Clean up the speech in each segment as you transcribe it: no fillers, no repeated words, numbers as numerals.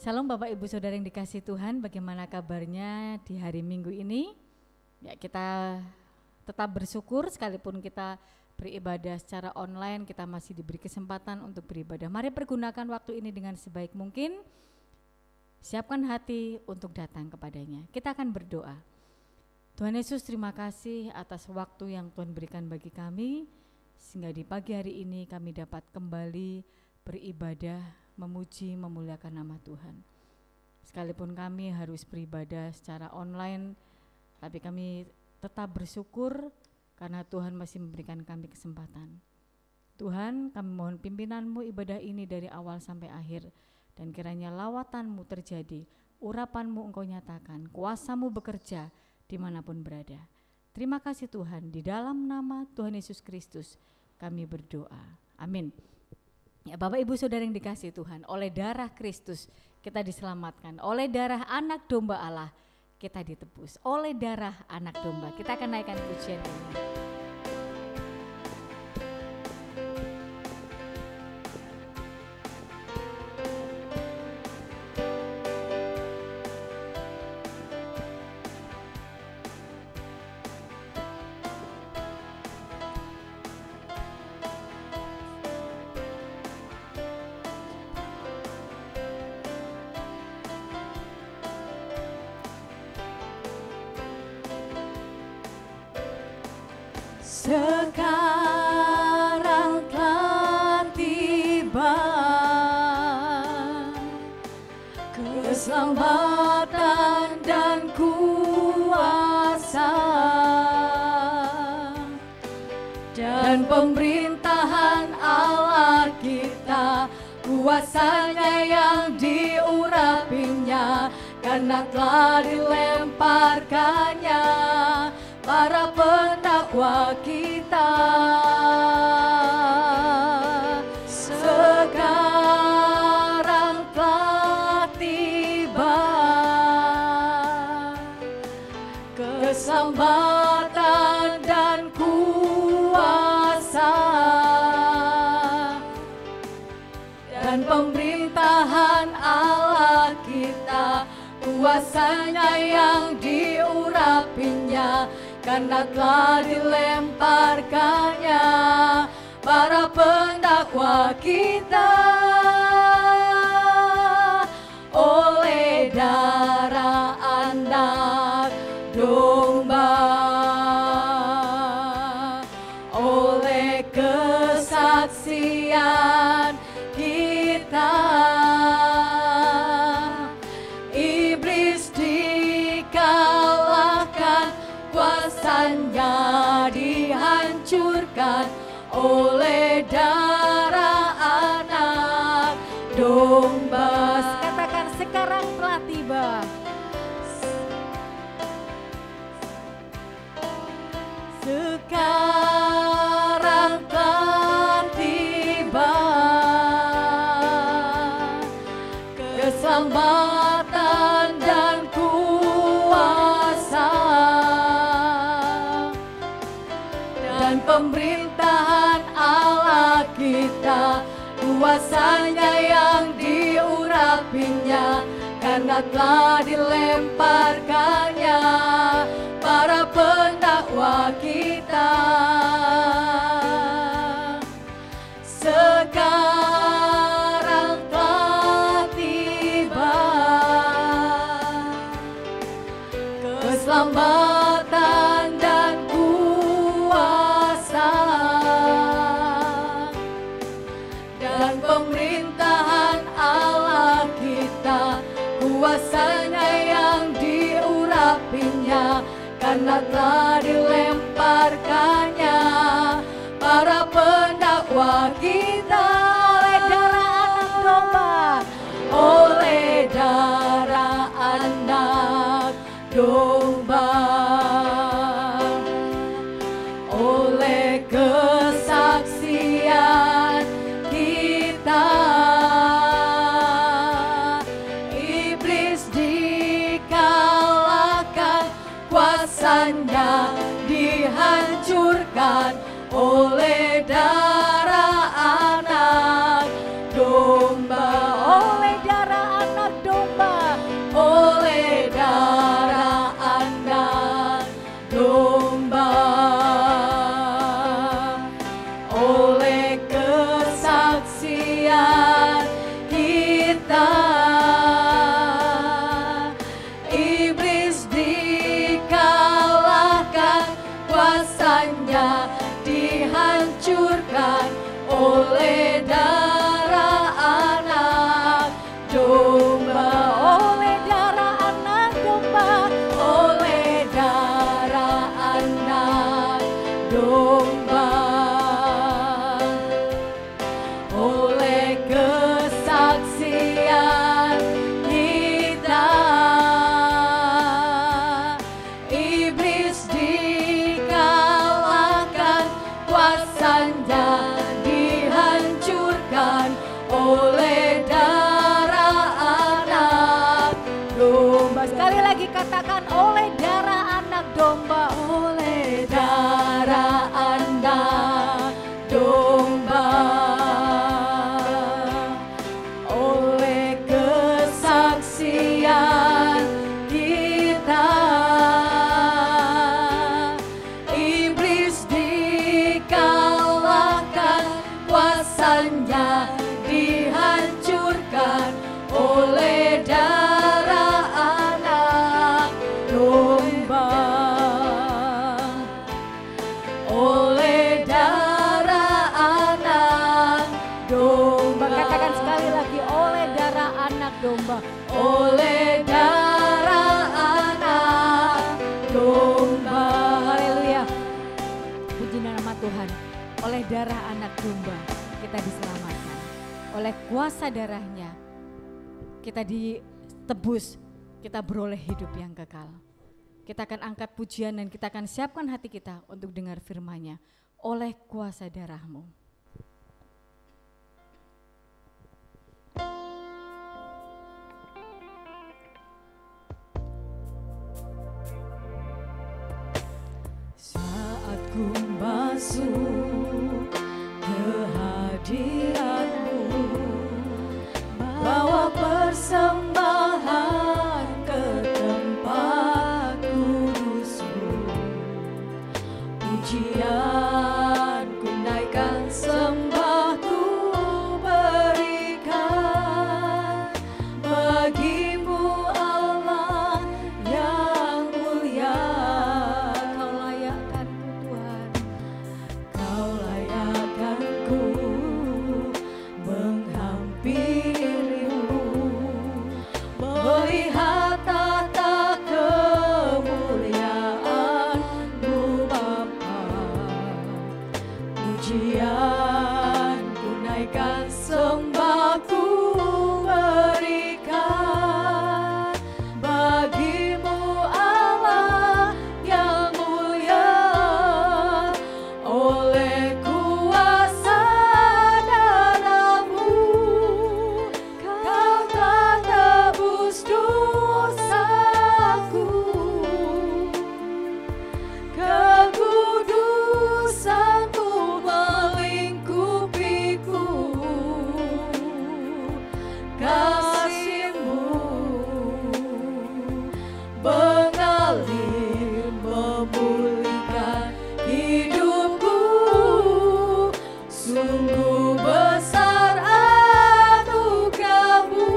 Salam Bapak Ibu Saudara yang dikasihi Tuhan, bagaimana kabarnya di hari Minggu ini? Ya, kita tetap bersyukur sekalipun kita beribadah secara online, kita masih diberi kesempatan untuk beribadah. Mari pergunakan waktu ini dengan sebaik mungkin. Siapkan hati untuk datang kepadanya. Kita akan berdoa. Tuhan Yesus, terima kasih atas waktu yang Tuhan berikan bagi kami, sehingga di pagi hari ini kami dapat kembali beribadah, memuji, memuliakan nama Tuhan. Sekalipun kami harus beribadah secara online, tapi kami tetap bersyukur karena Tuhan masih memberikan kami kesempatan. Tuhan, kami mohon pimpinan-Mu ibadah ini dari awal sampai akhir, dan kiranya lawatan-Mu terjadi, urapan-Mu Engkau nyatakan, kuasa-Mu bekerja dimanapun berada. Terima kasih Tuhan, di dalam nama Tuhan Yesus Kristus kami berdoa. Amin. Ya, Bapak Ibu Saudara yang dikasihi Tuhan, oleh darah Kristus kita diselamatkan, oleh darah anak domba Allah kita ditebus, oleh darah anak domba. Kita akan naikkan pujian ini. Sekarang telah tiba keselamatan dan kuasa dan pemerintahan Allah kita, kuasanya yang diurapinya, karena telah dilemparkannya para pendakwa kita. Sekarang telah tiba keselamatan dan kuasa dan pemerintahan Allah kita, kuasanya yang diurapinya, karena telah dilemparkannya para pendakwa kita. Oleh darah anak domba, oleh kesaksian kita, iblis dikalahkan, kuasanya dihancurkan oleh darah anak domba. Katakan, sekarang telah tiba. Sekarang telah tiba keselamatan dan kuasa dan pemerintahan Allah kita, kuasanya yang diurapinya, karena telah dilemparkannya para pendakwa kita. Sekarang telah tiba keselamatan dan kuasa dan pemerintahan Allah kita, kuasanya yang diurapinya, karena telah dilemparkannya para pendakwa kita. Oleh darah anak domba, oleh kesaksian kita, iblis dikalahkan, kuasanya dihancurkan oleh darah anak domba. Oleh darah anak domba. katakan oleh darah anak domba. Oleh darah anak domba, oleh kesaksian kita, iblis dikalahkan, kuasanya dihancurkan oleh darah anak domba. Oleh darah anak domba. Katakan sekali lagi, oleh darah anak domba. Oleh darah anak domba. Haleluya. Puji nama Tuhan. Oleh darah anak domba kita diselamatkan. Oleh kuasa darahnya kita ditebus, kita beroleh hidup yang kekal. Kita akan angkat pujian dan kita akan siapkan hati kita untuk dengar firman-Nya. Oleh kuasa darah-Mu. Saat ku masuk ke hadirat-Mu, bawa persembahan ke tempat kudus-Mu, pujian ku naikkan, sembah ku berikan bagi-Mu Allah yang mulia. Kau layakkan-Ku Tuhan. Kau layakkan-Ku menghampiri-Mu, melihat tata kemuliaan-Mu Bapa. Pujian ku naikkan, sembah ku berikan bagi-Mu Allah yang mulia. Oleh kuasa darah-Mu, Kau telah tebus dosaku. Kekudusan-Mu melingkupiku, kasih-Mu mengalir memulihkan hidupku. Sungguh besar anugerah-Mu,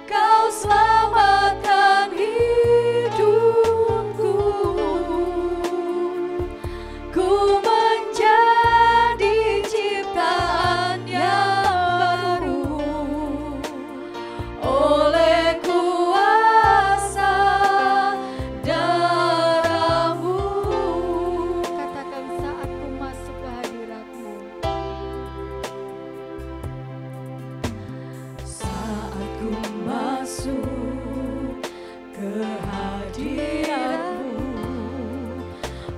Kau selamatkan hidupku. Ku menjadi ciptaan yang baru oleh kuasa darah-Mu. Katakan saat ku masuk ke hadirat-Mu. Saat ku masuk ke hadirat-Mu,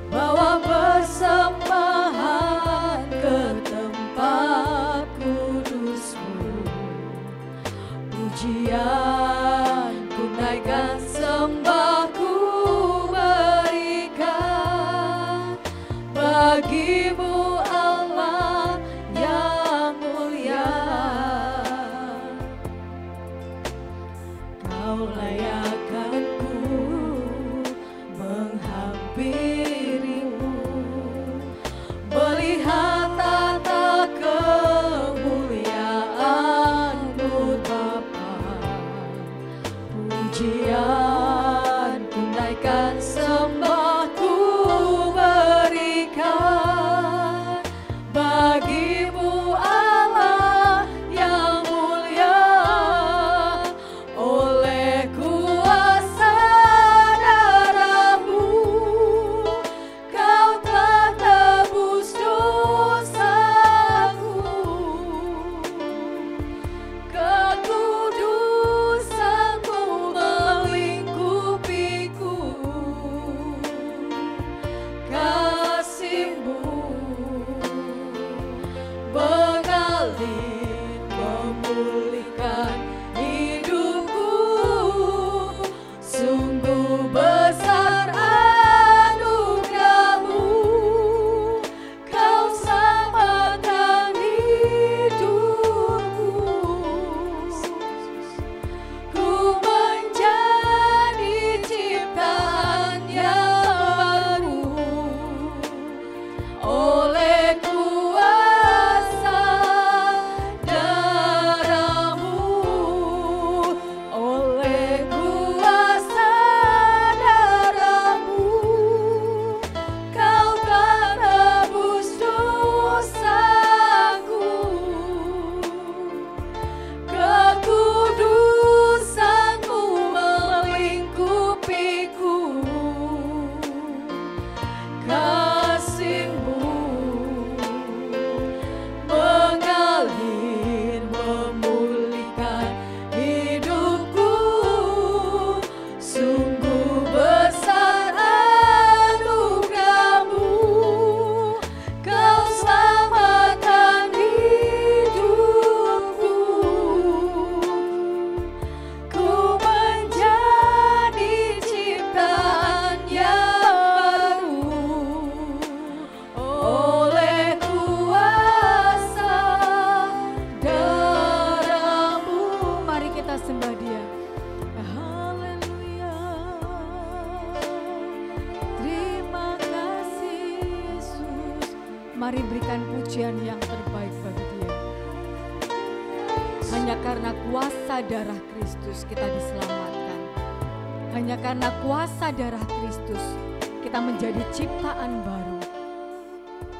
bawa persembahan ke tempat kudus-Mu, pujian ku naikkan, sembah ku berikan bagi-Mu Allah yang mulia. Kau layakkan-Ku menghampiri-Mu, melihat tata kemuliaan-Mu Bapa. Pujian ku naikkan, sembah ku berikan bagi-Mu Allah yang mulia. Oleh kuasa darah-Mu, Kau telah tebus dosaku. Kekudusan-Mu melingkupiku, kita sembah Dia. Haleluya. Terima kasih Yesus. Mari berikan pujian yang terbaik bagi Dia. Hanya karena kuasa darah Kristus kita diselamatkan. Hanya karena kuasa darah Kristus kita menjadi ciptaan baru.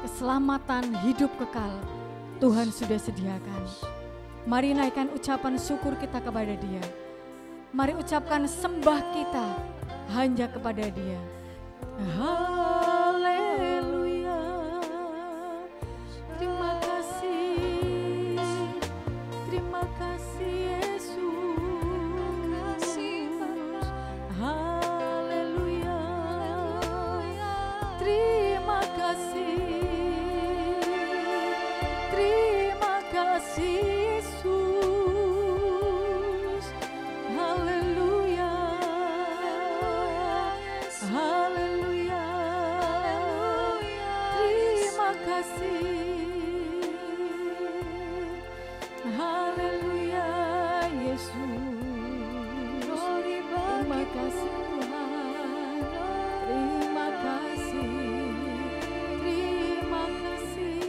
Keselamatan hidup kekal Tuhan sudah sediakan. Mari naikkan ucapan syukur kita kepada Dia. Mari ucapkan sembah kita hanya kepada Dia. Haleluya. Terima kasih. Terima kasih Yesus. Haleluya. Terima kasih. Terima kasih Yesus. Haleluya. Haleluya. Terima kasih. Haleluya Yesus. Terima kasih Tuhan. Terima kasih. Terima kasih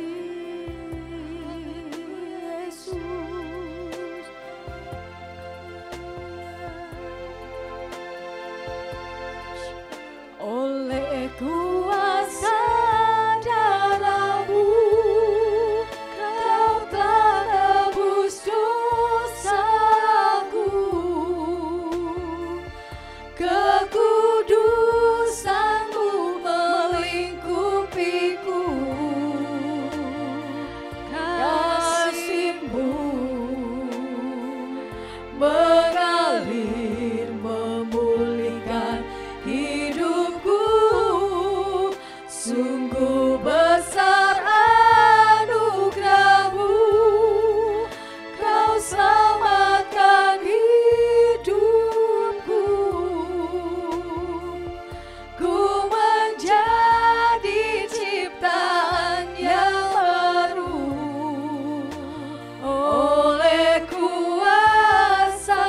Yesus. Oleh kuasa darah-Mu Kau telah tebus dosaku. Kekudusan-Mu melingkupiku. Kasih-Mu mengalir memulihkan hidupku. Sungguh besar anugerah-Mu, Kau selamatkan hidupku. Ku menjadi ciptaan yang baru oleh kuasa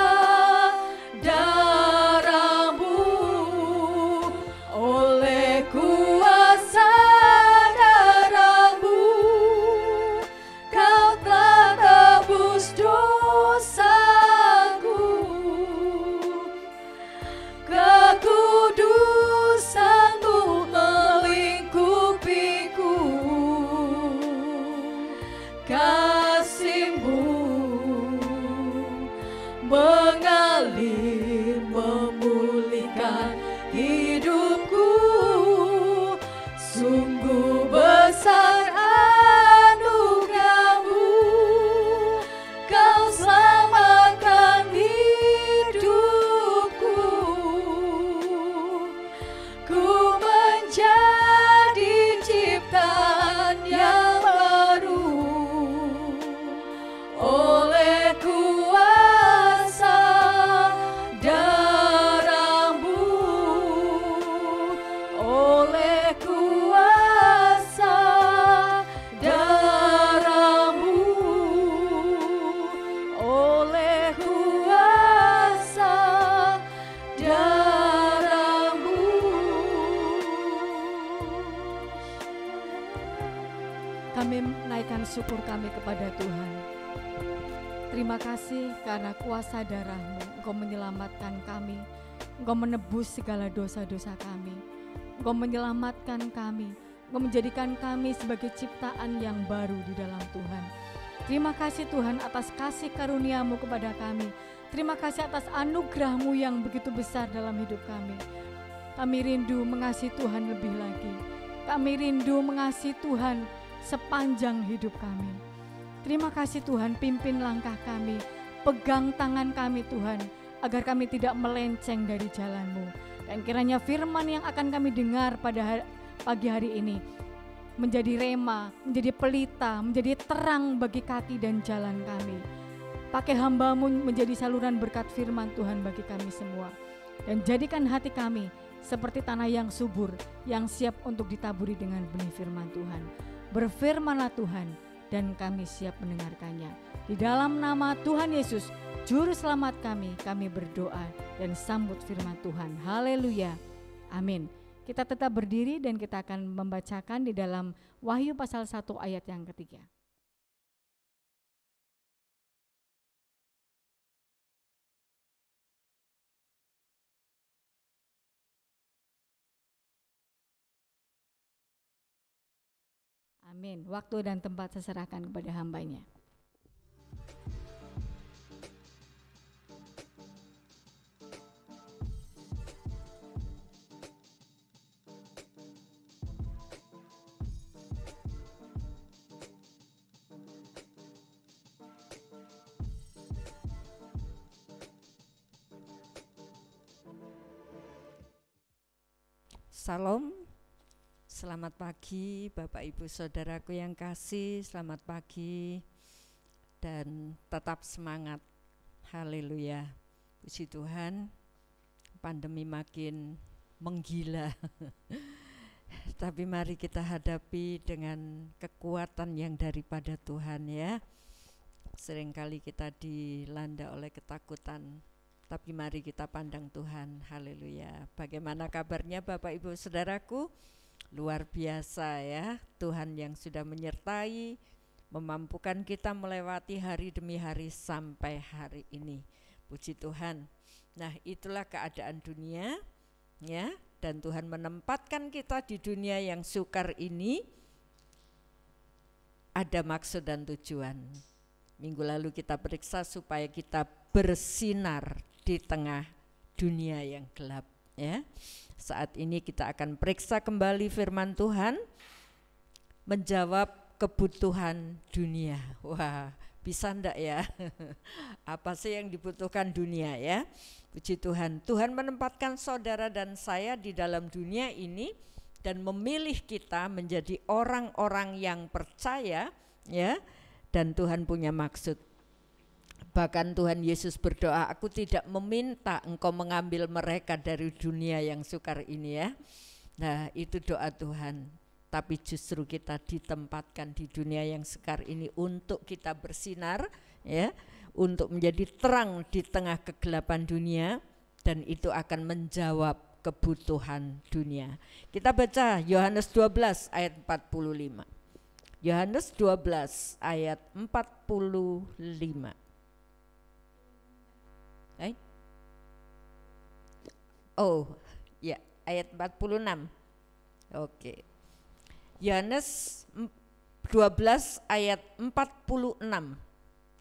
darah-Mu. Oleh kuasa darah-Mu Kau telah tebus dosaku. Kekudusan-Mu melingkupiku. Kasih-Mu mengalir memulihkan hidupku. Sungguh besar anugerah-Mu, Kau selamatkan hidupku. Ku menjadi ciptaan yang baru oleh kuasa darah-Mu. Oleh kuasa darah-Mu. Oleh kuasa darah-Mu. Kami menaikkan syukur kami kepada Tuhan. Terima kasih karena kuasa darah-Mu Engkau menyelamatkan kami. Engkau menebus segala dosa-dosa kami. Engkau menyelamatkan kami. Engkau menjadikan kami sebagai ciptaan yang baru di dalam Tuhan. Terima kasih Tuhan atas kasih karunia-Mu kepada kami. Terima kasih atas anugerah-Mu yang begitu besar dalam hidup kami. Kami rindu mengasihi Tuhan lebih lagi. Kami rindu mengasihi Tuhan sepanjang hidup kami. Terima kasih Tuhan, pimpin langkah kami, pegang tangan kami Tuhan, agar kami tidak melenceng dari jalan-Mu. Dan kiranya firman yang akan kami dengar pada pagi hari ini menjadi rema, menjadi pelita, menjadi terang bagi kaki dan jalan kami. Pakai hamba-Mu menjadi saluran berkat firman Tuhan bagi kami semua. Dan jadikan hati kami seperti tanah yang subur, yang siap untuk ditaburi dengan benih firman Tuhan. Berfirmanlah Tuhan, dan kami siap mendengarkannya. Di dalam nama Tuhan Yesus, Juru Selamat kami berdoa dan sambut firman Tuhan. Haleluya. Amin. Kita tetap berdiri dan kita akan membacakan di dalam Wahyu pasal 1 ayat yang ketiga. Amin. Waktu dan tempat saya serahkan kepada hamba-Nya. Salam. Selamat pagi Bapak Ibu Saudaraku yang kasih, selamat pagi dan tetap semangat. Haleluya. Puji Tuhan, pandemi makin menggila. Tapi mari kita hadapi dengan kekuatan yang daripada Tuhan ya. Seringkali kita dilanda oleh ketakutan, tapi mari kita pandang Tuhan. Haleluya. Bagaimana kabarnya Bapak Ibu Saudaraku? Luar biasa ya, Tuhan yang sudah menyertai, memampukan kita melewati hari demi hari sampai hari ini. Puji Tuhan. Nah, itulah keadaan dunia ya, dan Tuhan menempatkan kita di dunia yang sukar ini ada maksud dan tujuan. Minggu lalu kita periksa supaya kita bersinar di tengah dunia yang gelap ya. Saat ini kita akan periksa kembali firman Tuhan, menjawab kebutuhan dunia. Wah, bisa enggak ya? Apa sih yang dibutuhkan dunia ya? Puji Tuhan. Tuhan menempatkan saudara dan saya di dalam dunia ini dan memilih kita menjadi orang-orang yang percaya ya, dan Tuhan punya maksud. Bahkan Tuhan Yesus berdoa, aku tidak meminta engkau mengambil mereka dari dunia yang sukar ini ya. Nah, itu doa Tuhan. Tapi justru kita ditempatkan di dunia yang sukar ini untuk kita bersinar ya, untuk menjadi terang di tengah kegelapan dunia, dan itu akan menjawab kebutuhan dunia. Kita baca Yohanes 12 ayat 45. Yohanes 12 ayat 45. Oh ya, ayat 46. Oke. Yohanes 12 ayat 46.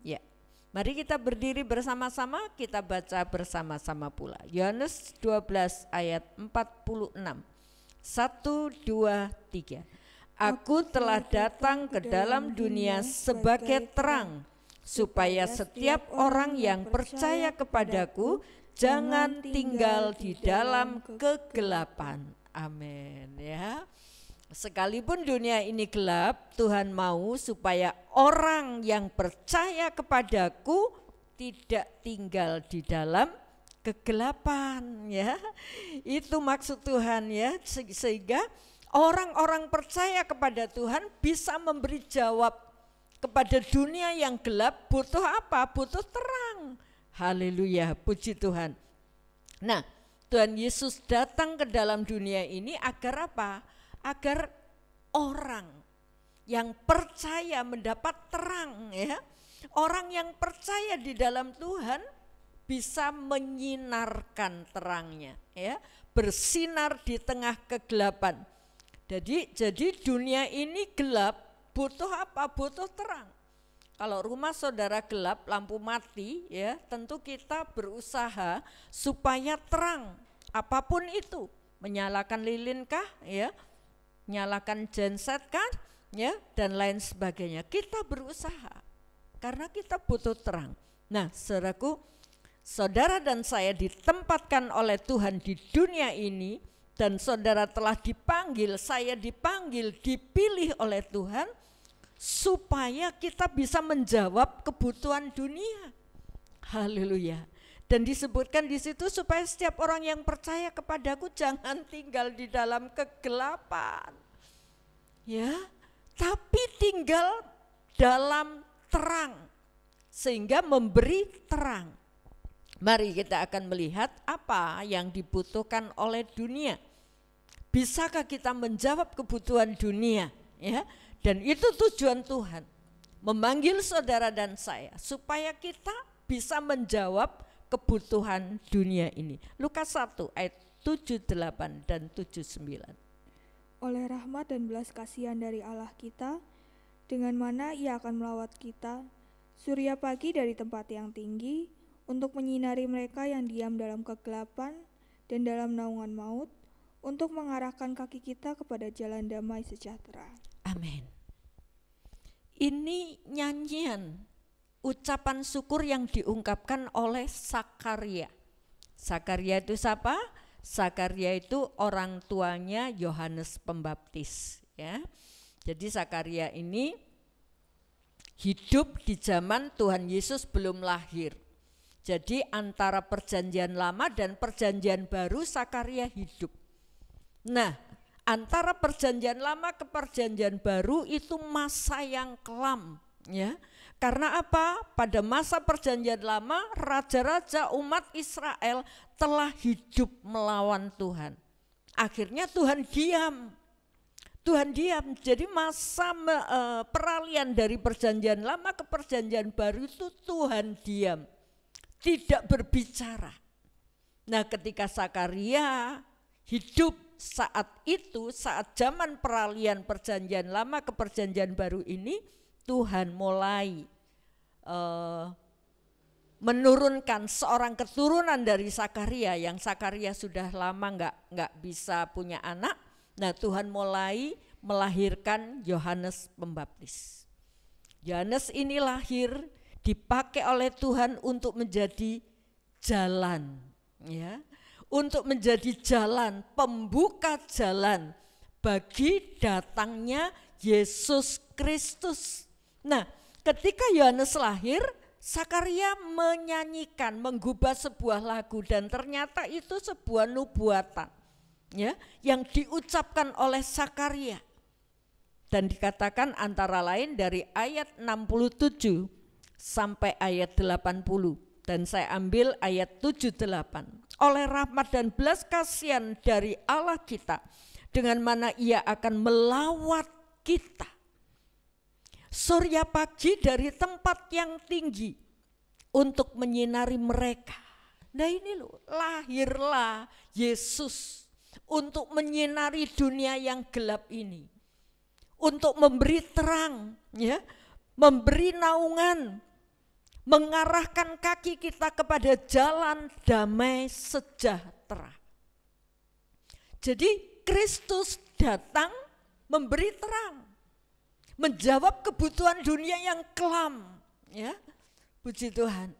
Ya. Mari kita berdiri bersama-sama, kita baca bersama-sama pula. Yohanes 12 ayat 46. 1, 2, 3. Aku telah datang ke dalam dunia sebagai terang, supaya setiap orang yang percaya kepadaku jangan tinggal di dalam kegelapan. Amin ya. Sekalipun dunia ini gelap, Tuhan mau supaya orang yang percaya kepadaku tidak tinggal di dalam kegelapan ya. Itu maksud Tuhan ya, sehingga orang-orang percaya kepada Tuhan bisa memberi jawab kepada dunia yang gelap. Butuh apa? Butuh terang. Haleluya, puji Tuhan. Nah, Tuhan Yesus datang ke dalam dunia ini agar apa? Agar orang yang percaya mendapat terang ya. Orang yang percaya di dalam Tuhan bisa menyinarkan terangnya ya, bersinar di tengah kegelapan. Jadi dunia ini gelap, butuh apa? Butuh terang. Kalau rumah saudara gelap, lampu mati ya, tentu kita berusaha supaya terang. Apapun itu, menyalakan lilin kah ya, nyalakan genset kan ya, dan lain sebagainya. Kita berusaha karena kita butuh terang. Nah, saudaraku, saudara dan saya ditempatkan oleh Tuhan di dunia ini, dan saudara telah dipanggil, saya dipanggil, dipilih oleh Tuhan supaya kita bisa menjawab kebutuhan dunia. Haleluya. Dan disebutkan di situ supaya setiap orang yang percaya kepadaku jangan tinggal di dalam kegelapan. Ya, tapi tinggal dalam terang, sehingga memberi terang. Mari kita akan melihat apa yang dibutuhkan oleh dunia. Bisakah kita menjawab kebutuhan dunia? Ya, dan itu tujuan Tuhan, memanggil saudara dan saya supaya kita bisa menjawab kebutuhan dunia ini. Lukas 1 ayat 78 dan 79. Oleh rahmat dan belas kasihan dari Allah kita, dengan mana Ia akan melawat kita, surya pagi dari tempat yang tinggi, untuk menyinari mereka yang diam dalam kegelapan dan dalam naungan maut, untuk mengarahkan kaki kita kepada jalan damai sejahtera. Amin. Ini nyanyian, ucapan syukur yang diungkapkan oleh Sakaria. Sakaria itu siapa? Sakaria itu orang tuanya Yohanes Pembaptis, ya. Jadi Sakaria ini hidup di zaman Tuhan Yesus belum lahir. Jadi antara perjanjian lama dan perjanjian baru Sakaria hidup. Nah, antara perjanjian lama ke perjanjian baru itu masa yang kelam, ya. Karena apa? Pada masa perjanjian lama, raja-raja umat Israel telah hidup melawan Tuhan. Akhirnya Tuhan diam. Tuhan diam. Jadi masa peralihan dari perjanjian lama ke perjanjian baru itu Tuhan diam, tidak berbicara. Nah, ketika Sakaria hidup saat itu, saat zaman peralihan perjanjian lama ke perjanjian baru ini, Tuhan mulai menurunkan seorang keturunan dari Sakaria, yang Sakaria sudah lama nggak bisa punya anak. Nah, Tuhan mulai melahirkan Yohanes Pembaptis. Yohanes ini lahir, dipakai oleh Tuhan untuk menjadi jalan, ya, untuk menjadi jalan, pembuka jalan bagi datangnya Yesus Kristus. Nah, ketika Yohanes lahir, Sakaria menyanyikan, menggubah sebuah lagu, dan ternyata itu sebuah nubuatan, ya, yang diucapkan oleh Sakaria. Dan dikatakan antara lain dari ayat 67 sampai ayat 80, dan saya ambil ayat 78. Oleh rahmat dan belas kasihan dari Allah kita, dengan mana Ia akan melawat kita, surya pagi dari tempat yang tinggi, untuk menyinari mereka. Nah, ini loh, lahirlah Yesus untuk menyinari dunia yang gelap ini, untuk memberi terang, ya, memberi naungan, mengarahkan kaki kita kepada jalan damai sejahtera. Jadi Kristus datang memberi terang, menjawab kebutuhan dunia yang kelam, ya. Puji Tuhan.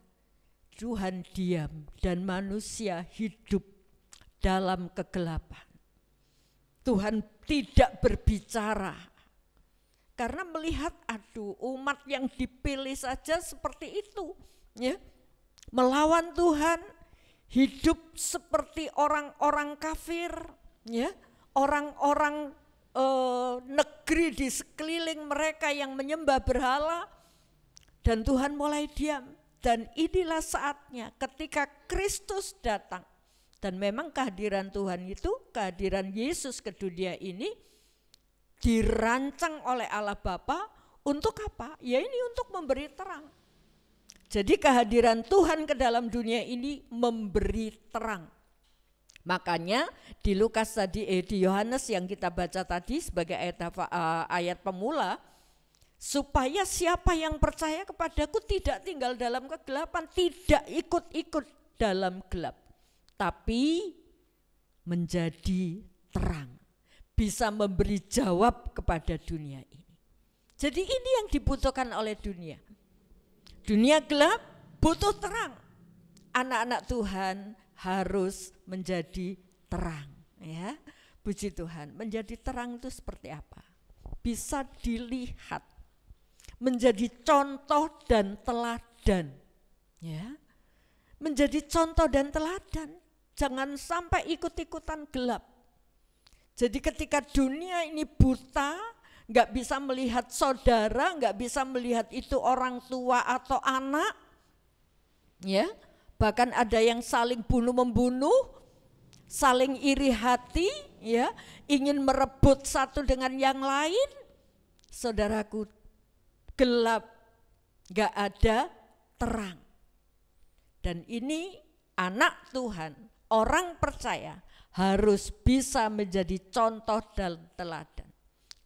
Tuhan diam dan manusia hidup dalam kegelapan. Tuhan tidak berbicara karena melihat, aduh, umat yang dipilih saja seperti itu, ya, melawan Tuhan, hidup seperti orang-orang kafir, ya, orang-orang negeri di sekeliling mereka yang menyembah berhala, dan Tuhan mulai diam. Dan inilah saatnya ketika Kristus datang, dan memang kehadiran Tuhan itu, kehadiran Yesus ke dunia ini dirancang oleh Allah Bapa untuk apa? Ya, ini untuk memberi terang. Jadi kehadiran Tuhan ke dalam dunia ini memberi terang. Makanya di Lukas tadi, di Yohanes yang kita baca tadi sebagai ayat pemula, supaya siapa yang percaya kepadaku tidak tinggal dalam kegelapan, tidak ikut-ikut dalam gelap, tapi menjadi terang, bisa memberi jawab kepada dunia ini. Jadi ini yang dibutuhkan oleh dunia. Dunia gelap butuh terang. Anak-anak Tuhan harus menjadi terang, ya. Puji Tuhan. Menjadi terang itu seperti apa? Bisa dilihat, menjadi contoh dan teladan, ya. Menjadi contoh dan teladan, jangan sampai ikut-ikutan gelap. Jadi ketika dunia ini buta, nggak bisa melihat saudara, nggak bisa melihat itu orang tua atau anak, ya. Bahkan ada yang saling bunuh-membunuh, saling iri hati, ya, ingin merebut satu dengan yang lain. Saudaraku, gelap, nggak ada terang. Dan ini anak Tuhan, orang percaya harus bisa menjadi contoh dan teladan.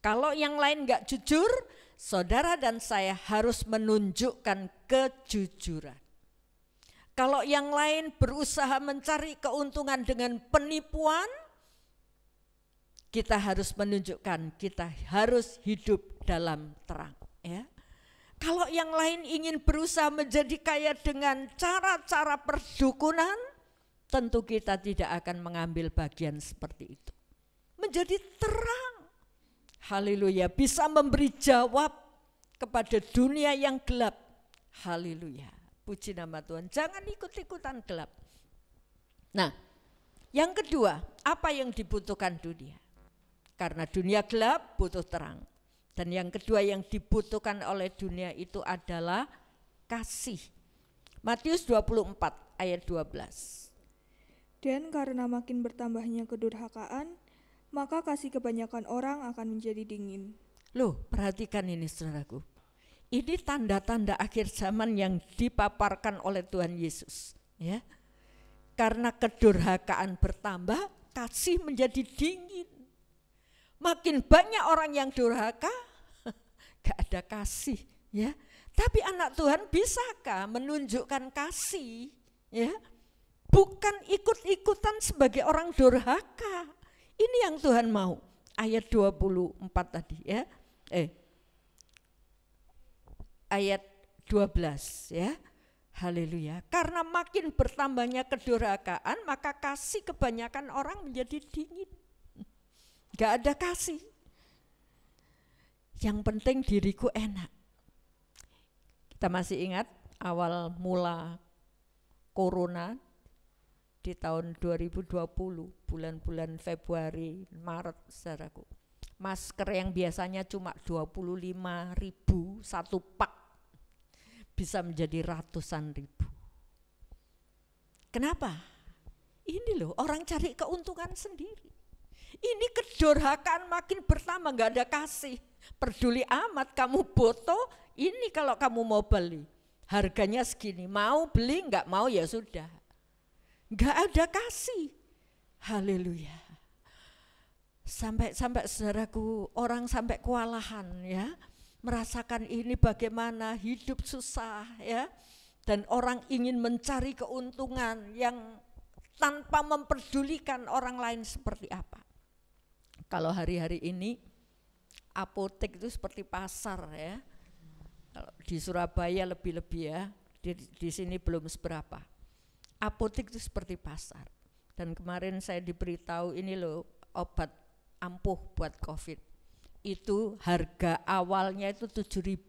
Kalau yang lain nggak jujur, saudara dan saya harus menunjukkan kejujuran. Kalau yang lain berusaha mencari keuntungan dengan penipuan, kita harus menunjukkan kita harus hidup dalam terang, ya. Kalau yang lain ingin berusaha menjadi kaya dengan cara-cara perdukunan, tentu kita tidak akan mengambil bagian seperti itu. Menjadi terang, haleluya, bisa memberi jawab kepada dunia yang gelap, haleluya. Puji nama Tuhan, jangan ikut-ikutan gelap. Nah, yang kedua, apa yang dibutuhkan dunia? Karena dunia gelap butuh terang. Dan yang kedua yang dibutuhkan oleh dunia itu adalah kasih. Matius 24 ayat 12. Dan karena makin bertambahnya kedurhakaan, maka kasih kebanyakan orang akan menjadi dingin. Loh, perhatikan ini saudaraku. Ini tanda-tanda akhir zaman yang dipaparkan oleh Tuhan Yesus, ya. Karena kedurhakaan bertambah, kasih menjadi dingin. Makin banyak orang yang durhaka, gak ada kasih, ya. Tapi anak Tuhan bisakah menunjukkan kasih, ya? Bukan ikut-ikutan sebagai orang durhaka. Ini yang Tuhan mau. Ayat 24 tadi, ya. Ayat 12, ya. Haleluya. Karena makin bertambahnya kedurhakaan, maka kasih kebanyakan orang menjadi dingin. Gak ada kasih. Yang penting diriku enak. Kita masih ingat awal mula corona di tahun 2020, bulan-bulan Februari, Maret, saudaraku. Masker yang biasanya cuma 25.000 satu pak bisa menjadi ratusan ribu. Kenapa? Ini loh, orang cari keuntungan sendiri. Ini kedurhakaan makin bertambah, gak ada kasih. Peduli amat kamu foto, ini kalau kamu mau beli. Harganya segini, mau beli gak mau ya sudah. Gak ada kasih. Haleluya. Sampai saudaraku, orang sampai kewalahan, ya. Merasakan ini bagaimana hidup susah, ya. Dan orang ingin mencari keuntungan yang tanpa memperdulikan orang lain seperti apa. Kalau hari-hari ini apotek itu seperti pasar, ya. Kalau di Surabaya lebih-lebih, ya. Di sini belum seberapa. Apotek itu seperti pasar. Dan kemarin saya diberitahu ini loh, obat ampuh buat COVID. Itu harga awalnya itu 7.000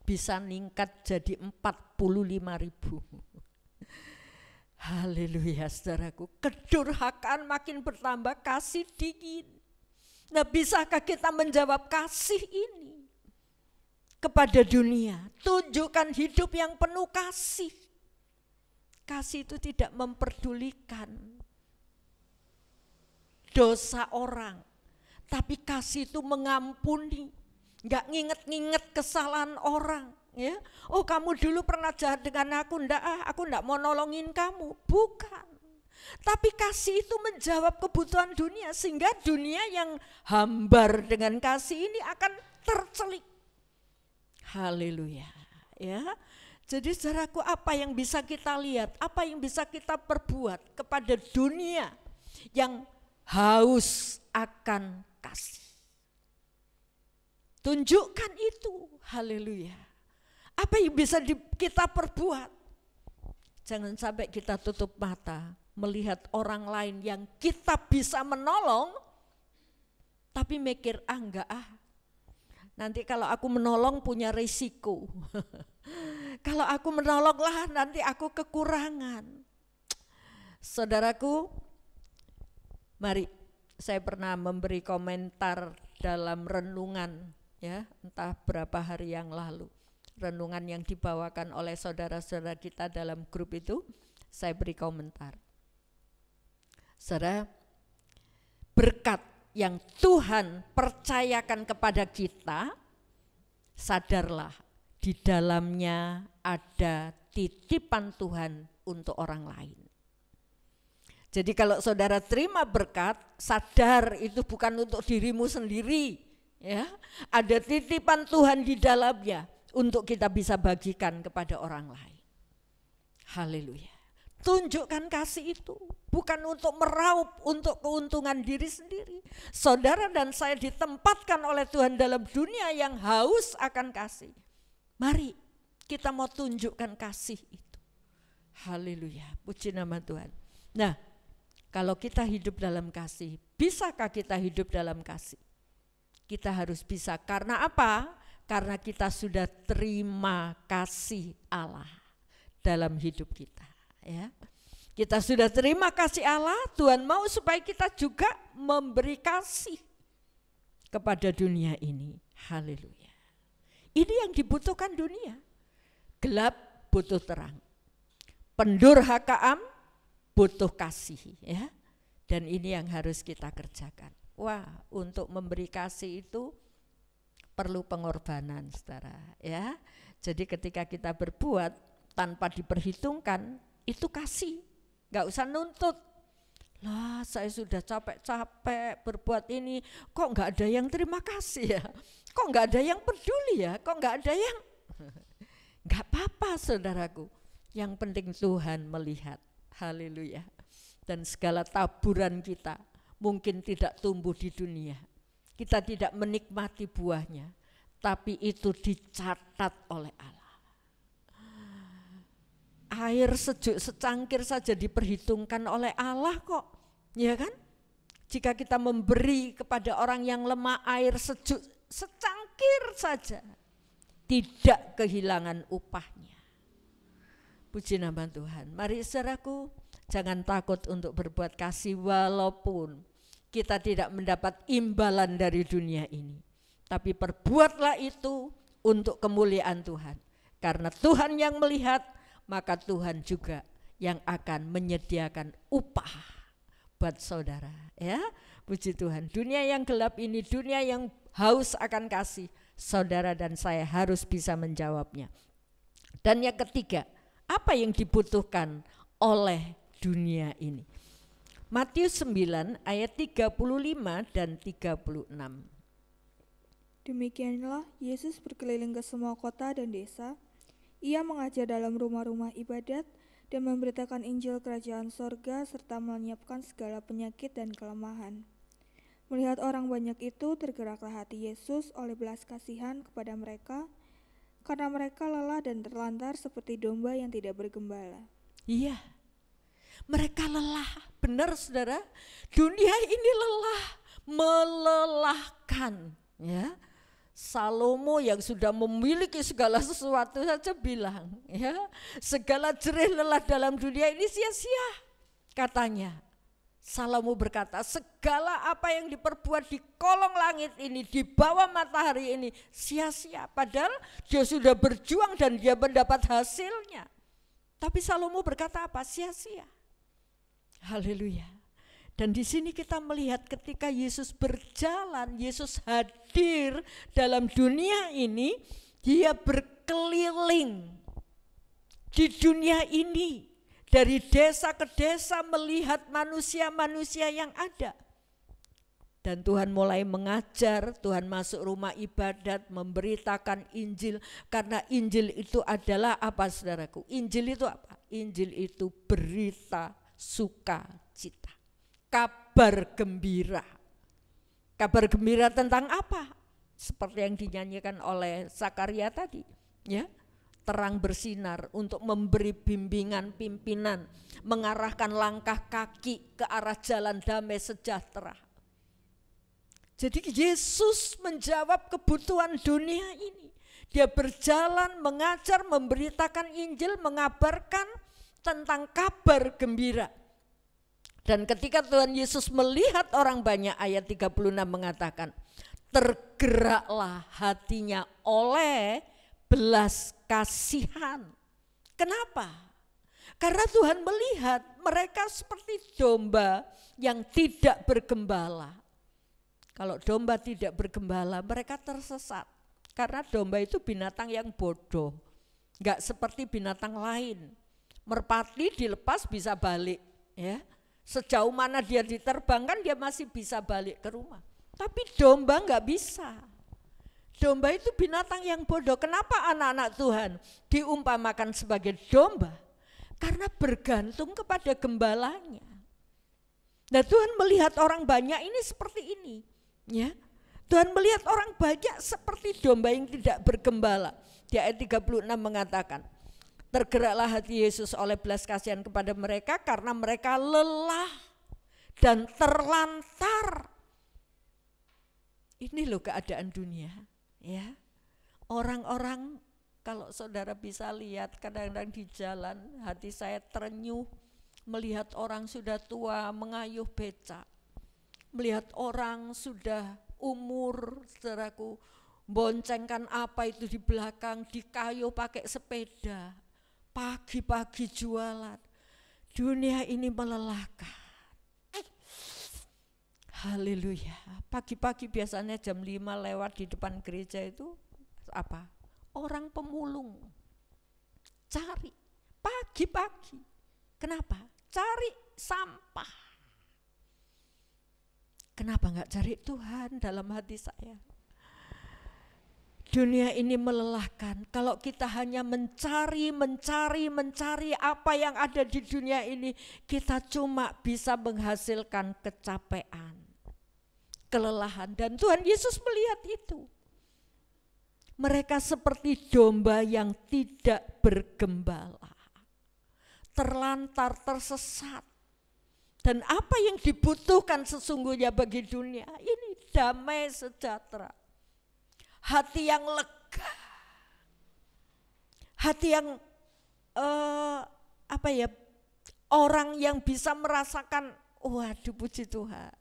bisa ningkat jadi 45.000. Haleluya saudaraku, kedurhakaan makin bertambah, kasih dingin. Nah, bisakah kita menjawab kasih ini kepada dunia? Tunjukkan hidup yang penuh kasih. Kasih itu tidak memperdulikan dosa orang. Tapi kasih itu mengampuni, gak nginget-nginget kesalahan orang, ya. Oh, kamu dulu pernah jahat dengan aku, aku ndak mau nolongin kamu, bukan. Tapi kasih itu menjawab kebutuhan dunia, sehingga dunia yang hambar dengan kasih ini akan tercelik. Haleluya, ya. Jadi saudaraku, apa yang bisa kita lihat, apa yang bisa kita perbuat kepada dunia yang haus akan kasih. Tunjukkan itu, haleluya. Apa yang bisa kita perbuat? Jangan sampai kita tutup mata melihat orang lain yang kita bisa menolong, tapi mikir, enggak nanti kalau aku menolong punya risiko. Kalau aku menolong lah nanti aku kekurangan. Saudaraku, mari, saya pernah memberi komentar dalam renungan ya, entah berapa hari yang lalu. Renungan yang dibawakan oleh saudara-saudara kita dalam grup itu, saya beri komentar. Saudara, berkat yang Tuhan percayakan kepada kita, sadarlah di dalamnya ada titipan Tuhan untuk orang lain. Jadi kalau saudara terima berkat, sadar itu bukan untuk dirimu sendiri, ya. Ada titipan Tuhan di dalamnya untuk kita bisa bagikan kepada orang lain. Haleluya. Tunjukkan kasih itu, bukan untuk meraup untuk keuntungan diri sendiri. Saudara dan saya ditempatkan oleh Tuhan dalam dunia yang haus akan kasih. Mari kita mau tunjukkan kasih itu. Haleluya, puji nama Tuhan. Nah, kalau kita hidup dalam kasih, bisakah kita hidup dalam kasih? Kita harus bisa, karena apa? Karena kita sudah terima kasih Allah dalam hidup kita. Ya, kita sudah terima kasih Allah. Tuhan mau supaya kita juga memberi kasih kepada dunia ini. Haleluya. Ini yang dibutuhkan dunia. Gelap butuh terang. Pendurhakaan butuh kasih, ya. Dan ini yang harus kita kerjakan. Wah, untuk memberi kasih itu perlu pengorbanan, saudara, ya. Jadi ketika kita berbuat tanpa diperhitungkan, itu kasih, gak usah nuntut. Lah, saya sudah capek-capek berbuat ini, kok gak ada yang terima kasih ya? Kok gak ada yang peduli ya? Kok gak ada yang... Gak apa-apa saudaraku, yang penting Tuhan melihat. Haleluya. Dan segala taburan kita mungkin tidak tumbuh di dunia, kita tidak menikmati buahnya, tapi itu dicatat oleh Allah. Air sejuk secangkir saja diperhitungkan oleh Allah kok, ya kan? Jika kita memberi kepada orang yang lemah air sejuk secangkir saja, tidak kehilangan upahnya. Puji nama Tuhan. Mari saudaraku, jangan takut untuk berbuat kasih walaupun kita tidak mendapat imbalan dari dunia ini. Tapi perbuatlah itu untuk kemuliaan Tuhan. Karena Tuhan yang melihat, maka Tuhan juga yang akan menyediakan upah buat saudara, ya. Puji Tuhan. Dunia yang gelap ini, dunia yang haus akan kasih, saudara dan saya harus bisa menjawabnya. Dan yang ketiga, apa yang dibutuhkan oleh dunia ini? Matius 9 ayat 35 dan 36. Demikianlah Yesus berkeliling ke semua kota dan desa. Ia mengajar dalam rumah-rumah ibadat dan memberitakan Injil Kerajaan Sorga serta melenyapkan segala penyakit dan kelemahan. Melihat orang banyak itu, tergeraklah hati Yesus oleh belas kasihan kepada mereka, karena mereka lelah dan terlantar seperti domba yang tidak bergembala. Iya, mereka lelah, benar saudara. Dunia ini lelah, melelahkan, ya. Salomo yang sudah memiliki segala sesuatu saja bilang, ya, segala jerih lelah dalam dunia ini sia-sia. Katanya, Salomo berkata, segala apa yang diperbuat di kolong langit ini, di bawah matahari ini, sia-sia. Padahal dia sudah berjuang dan dia mendapat hasilnya. Tapi Salomo berkata apa? Sia-sia. Haleluya. Dan di sini kita melihat ketika Yesus berjalan, Yesus hadir dalam dunia ini, dia berkeliling di dunia ini. Dari desa ke desa melihat manusia-manusia yang ada. Dan Tuhan mulai mengajar, Tuhan masuk rumah ibadat, memberitakan Injil. Karena Injil itu adalah apa saudaraku? Injil itu apa? Injil itu berita sukacita. Kabar gembira. Kabar gembira tentang apa? Seperti yang dinyanyikan oleh Zakaria tadi, ya. Terang bersinar untuk memberi bimbingan pimpinan, mengarahkan langkah kaki ke arah jalan damai sejahtera. Jadi Yesus menjawab kebutuhan dunia ini. Dia berjalan, mengajar, memberitakan Injil, mengabarkan tentang kabar gembira. Dan ketika Tuhan Yesus melihat orang banyak, ayat 36 mengatakan, tergeraklah hatinya oleh belas kasihan. Kenapa? Karena Tuhan melihat mereka seperti domba yang tidak bergembala. Kalau domba tidak bergembala, mereka tersesat. Karena domba itu binatang yang bodoh, enggak seperti binatang lain. Merpati dilepas bisa balik, ya. Sejauh mana dia diterbangkan dia masih bisa balik ke rumah. Tapi domba enggak bisa. Domba itu binatang yang bodoh. Kenapa anak-anak Tuhan diumpamakan sebagai domba? Karena bergantung kepada gembalanya. Nah, Tuhan melihat orang banyak ini seperti ini, ya. Tuhan melihat orang banyak seperti domba yang tidak bergembala. Di ayat 36 mengatakan, tergeraklah hati Yesus oleh belas kasihan kepada mereka karena mereka lelah dan terlantar. Ini loh keadaan dunia, ya. Orang-orang, kalau saudara bisa lihat kadang-kadang di jalan, hati saya terenyuh melihat orang sudah tua mengayuh becak. Melihat orang sudah umur, saudaraku, boncengkan apa itu di belakang, dikayuh pakai sepeda, pagi-pagi jualan. Dunia ini melelahkan. Haleluya. Pagi-pagi biasanya jam 5 lewat di depan gereja itu apa? Orang pemulung. Cari pagi-pagi. Kenapa? Cari sampah. Kenapa enggak cari Tuhan dalam hati saya? Dunia ini melelahkan. Kalau kita hanya mencari apa yang ada di dunia ini, kita cuma bisa menghasilkan kecapean, kelelahan. Dan Tuhan Yesus melihat itu. Mereka seperti domba yang tidak bergembala, terlantar, tersesat. Dan apa yang dibutuhkan sesungguhnya bagi dunia ini damai sejahtera. Hati yang lega. Hati yang orang yang bisa merasakan, waduh puji Tuhan.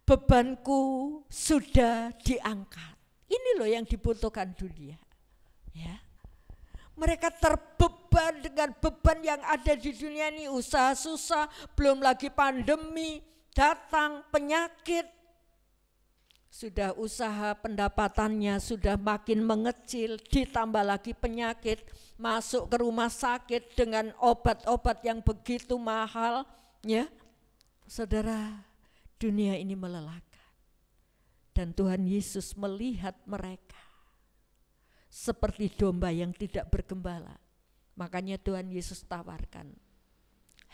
Bebanku sudah diangkat. Ini loh yang dibutuhkan dunia. Ya. Mereka terbeban dengan beban yang ada di dunia ini, usaha susah, belum lagi pandemi, datang penyakit. Sudah usaha pendapatannya sudah makin mengecil, ditambah lagi penyakit, masuk ke rumah sakit dengan obat-obat yang begitu mahal, ya. Saudara, dunia ini melelahkan. Dan Tuhan Yesus melihat mereka seperti domba yang tidak bergembala. Makanya Tuhan Yesus tawarkan,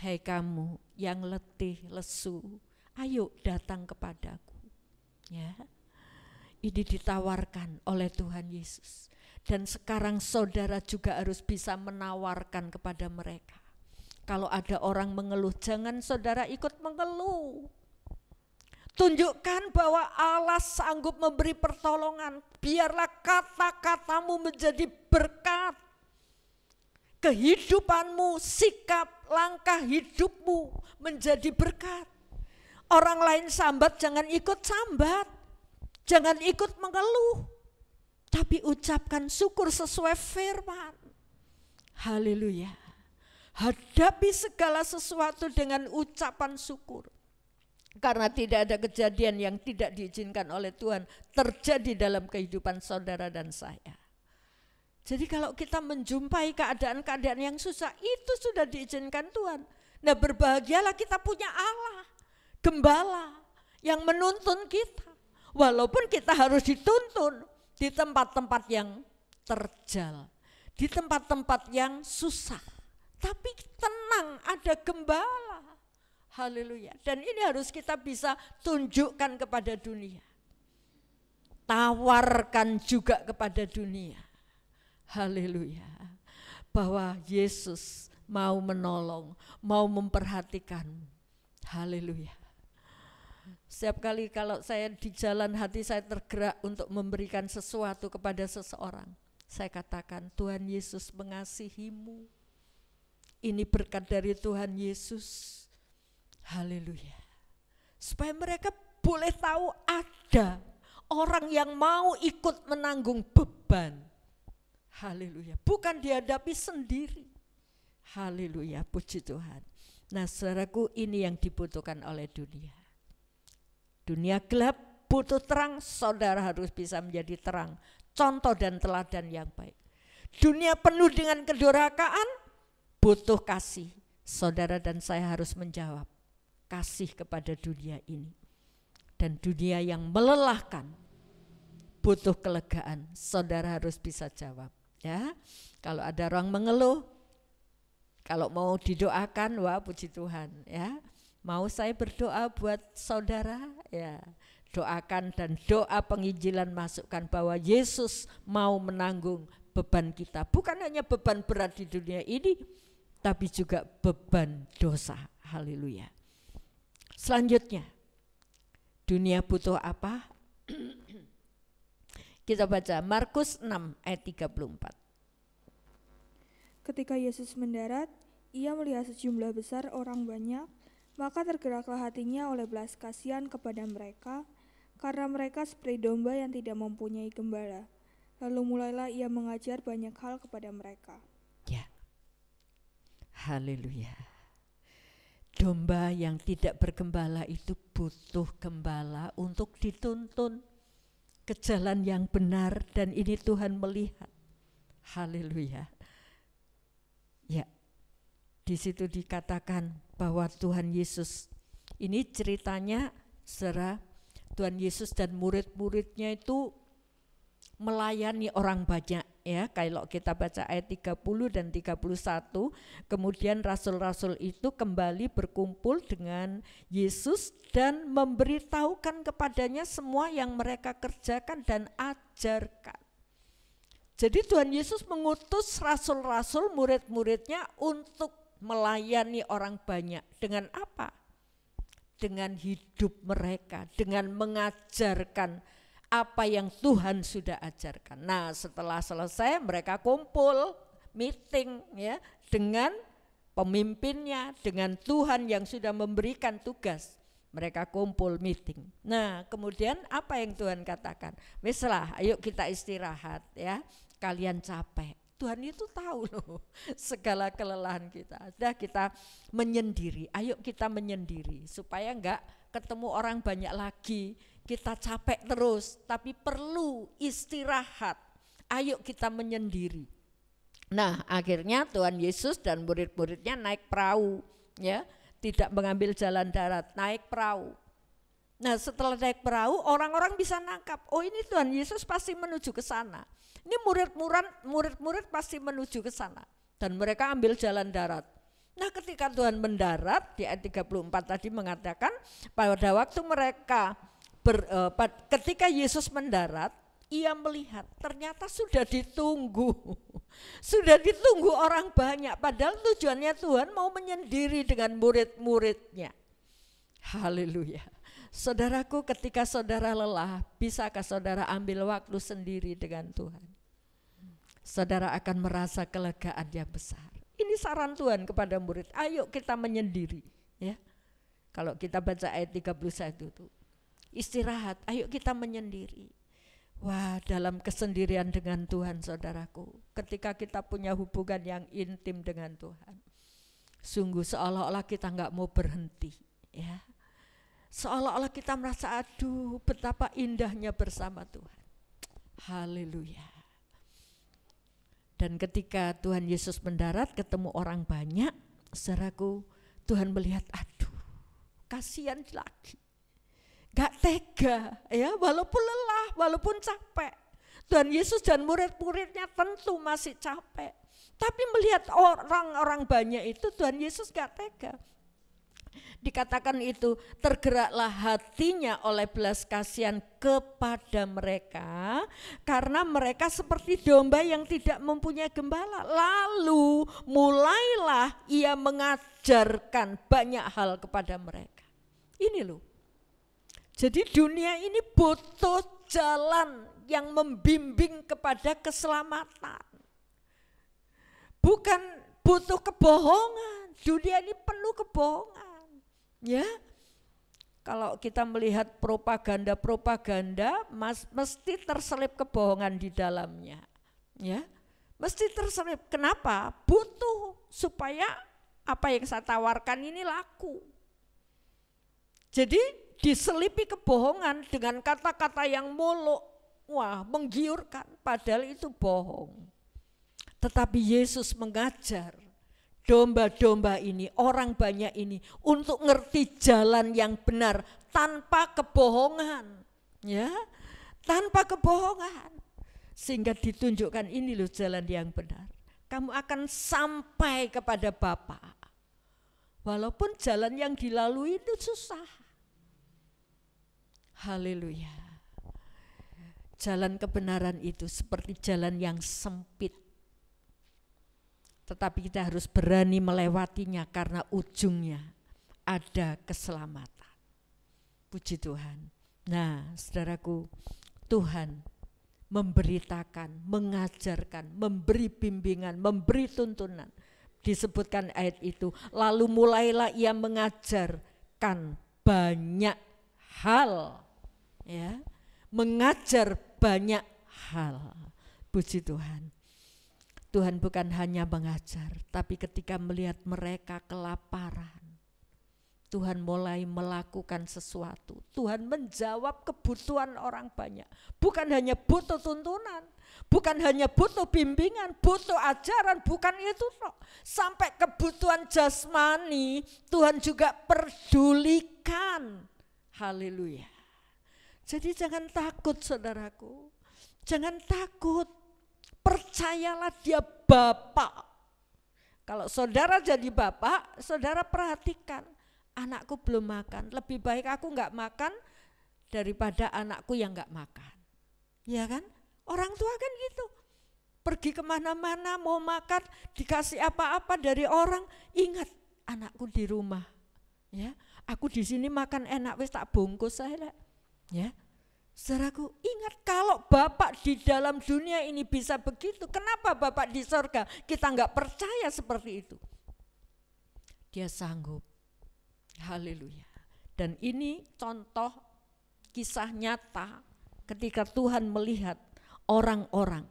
hei kamu yang letih, lesu, ayo datang kepadaku. Ya, ini ditawarkan oleh Tuhan Yesus. Dan sekarang saudara juga harus bisa menawarkan kepada mereka. Kalau ada orang mengeluh, jangan saudara ikut mengeluh. Tunjukkan bahwa Allah sanggup memberi pertolongan. Biarlah kata-katamu menjadi berkat. Kehidupanmu, sikap, langkah hidupmu menjadi berkat. Orang lain sambat, jangan ikut sambat. Jangan ikut mengeluh. Tapi ucapkan syukur sesuai firman. Haleluya. Hadapi segala sesuatu dengan ucapan syukur. Karena tidak ada kejadian yang tidak diizinkan oleh Tuhan terjadi dalam kehidupan saudara dan saya. Jadi kalau kita menjumpai keadaan-keadaan yang susah, itu sudah diizinkan Tuhan. Nah, berbahagialah kita punya Allah, gembala yang menuntun kita. Walaupun kita harus dituntun di tempat-tempat yang terjal, di tempat-tempat yang susah. Tapi tenang, ada gembala. Haleluya. Dan ini harus kita bisa tunjukkan kepada dunia. Tawarkan juga kepada dunia. Haleluya. Bahwa Yesus mau menolong, mau memperhatikanmu. Haleluya. Setiap kali kalau saya di jalan, hati saya tergerak untuk memberikan sesuatu kepada seseorang, saya katakan, Tuhan Yesus mengasihimu. Ini berkat dari Tuhan Yesus. Haleluya. Supaya mereka boleh tahu ada orang yang mau ikut menanggung beban. Haleluya, bukan dihadapi sendiri. Haleluya, puji Tuhan. Nah saudaraku, ini yang dibutuhkan oleh dunia. Dunia gelap butuh terang, saudara harus bisa menjadi terang, contoh dan teladan yang baik. Dunia penuh dengan kedurhakaan, butuh kasih. Saudara dan saya harus menjawab kasih kepada dunia ini. Dan dunia yang melelahkan butuh kelegaan, saudara harus bisa jawab. Ya, kalau ada orang mengeluh, kalau mau didoakan, wah puji Tuhan ya. Mau saya berdoa buat saudara ya, doakan dan doa penginjilan masukkan bahwa Yesus mau menanggung beban kita. Bukan hanya beban berat di dunia ini, tapi juga beban dosa. Haleluya. Selanjutnya, dunia butuh apa? Kita baca Markus 6 ayat 34. Ketika Yesus mendarat, ia melihat sejumlah besar orang banyak, maka tergeraklah hatinya oleh belas kasihan kepada mereka, karena mereka seperti domba yang tidak mempunyai gembala. Lalu mulailah ia mengajar banyak hal kepada mereka. Ya, haleluya. Domba yang tidak bergembala itu butuh gembala untuk dituntun ke jalan yang benar, dan ini Tuhan melihat. Haleluya. Ya, di situ dikatakan bahwa Tuhan Yesus, ini ceritanya saudara, Tuhan Yesus dan murid-muridnya itu melayani orang banyak ya. Kalau kita baca ayat 30 dan 31, kemudian rasul-rasul itu kembali berkumpul dengan Yesus dan memberitahukan kepadanya semua yang mereka kerjakan dan ajarkan. Jadi Tuhan Yesus mengutus rasul-rasul murid-muridnya untuk melayani orang banyak. Dengan apa? Dengan hidup mereka, dengan mengajarkan apa yang Tuhan sudah ajarkan. Nah, setelah selesai mereka kumpul, meeting ya dengan pemimpinnya, dengan Tuhan yang sudah memberikan tugas. Mereka kumpul meeting. Nah, kemudian apa yang Tuhan katakan? Mislah, ayo kita istirahat ya. Kalian capek. Tuhan itu tahu loh segala kelelahan kita. Sudah kita menyendiri. Ayo kita menyendiri supaya enggak ketemu orang banyak lagi. Kita capek terus, tapi perlu istirahat. Ayo kita menyendiri. Nah, akhirnya Tuhan Yesus dan murid-muridnya naik perahu ya. Tidak mengambil jalan darat, naik perahu. Nah, setelah naik perahu, orang-orang bisa nangkap, oh ini Tuhan Yesus pasti menuju ke sana. Ini murid-murid pasti menuju ke sana. Dan mereka ambil jalan darat. Nah, ketika Tuhan mendarat, di ayat 34 tadi mengatakan, pada waktu mereka, ketika Yesus mendarat, ia melihat ternyata sudah ditunggu. Sudah ditunggu orang banyak, padahal tujuannya Tuhan mau menyendiri dengan murid-muridnya. Haleluya. Saudaraku, ketika saudara lelah, bisakah saudara ambil waktu sendiri dengan Tuhan? Saudara akan merasa kelegaan yang besar. Ini saran Tuhan kepada murid, ayo kita menyendiri. Ya. Kalau kita baca ayat 31 itu, istirahat, ayo kita menyendiri. Wah, dalam kesendirian dengan Tuhan saudaraku, ketika kita punya hubungan yang intim dengan Tuhan, sungguh seolah-olah kita enggak mau berhenti ya. Seolah-olah kita merasa aduh betapa indahnya bersama Tuhan. Haleluya. Dan ketika Tuhan Yesus mendarat ketemu orang banyak, saudaraku, Tuhan melihat aduh kasihan lagi. Gak tega ya, walaupun lelah, walaupun capek. Tuhan Yesus dan murid-muridnya tentu masih capek. Tapi melihat orang-orang banyak itu Tuhan Yesus gak tega. Dikatakan itu tergeraklah hatinya oleh belas kasihan kepada mereka. Karena mereka seperti domba yang tidak mempunyai gembala. Lalu mulailah ia mengajarkan banyak hal kepada mereka. Ini loh. Jadi dunia ini butuh jalan yang membimbing kepada keselamatan. Bukan butuh kebohongan. Dunia ini penuh kebohongan. Ya. Kalau kita melihat propaganda-propaganda, mesti terselip kebohongan di dalamnya. Ya, mesti terselip. Kenapa? Butuh supaya apa yang saya tawarkan ini laku. Jadi diselipi kebohongan dengan kata-kata yang muluk, wah menggiurkan, padahal itu bohong. Tetapi Yesus mengajar domba-domba ini, orang banyak ini untuk ngerti jalan yang benar tanpa kebohongan, ya, tanpa kebohongan, sehingga ditunjukkan ini loh jalan yang benar. Kamu akan sampai kepada Bapa, walaupun jalan yang dilalui itu susah. Haleluya. Jalan kebenaran itu seperti jalan yang sempit. Tetapi kita harus berani melewatinya karena ujungnya ada keselamatan. Puji Tuhan. Nah, saudaraku, Tuhan memberitakan, mengajarkan, memberi bimbingan, memberi tuntunan. Disebutkan ayat itu, lalu mulailah ia mengajarkan banyak hal. Ya, mengajar banyak hal. Puji Tuhan. Tuhan bukan hanya mengajar, tapi ketika melihat mereka kelaparan, Tuhan mulai melakukan sesuatu. Tuhan menjawab kebutuhan orang banyak. Bukan hanya butuh tuntunan, bukan hanya butuh bimbingan, butuh ajaran, bukan itu loh. Sampai kebutuhan jasmani Tuhan juga pedulikan. Haleluya. Jadi jangan takut saudaraku, jangan takut. Percayalah dia Bapak. Kalau saudara jadi bapak, saudara perhatikan, anakku belum makan, lebih baik aku enggak makan daripada anakku yang enggak makan. Ya kan? Orang tua kan gitu. Pergi kemana-mana mau makan, dikasih apa-apa dari orang, ingat anakku di rumah. Ya, aku di sini makan enak wis tak bungkus saya. Ya. Saudaraku, ingat kalau Bapak di dalam dunia ini bisa begitu, kenapa Bapak di sorga kita enggak percaya seperti itu? Dia sanggup. Haleluya. Dan ini contoh kisah nyata ketika Tuhan melihat orang-orang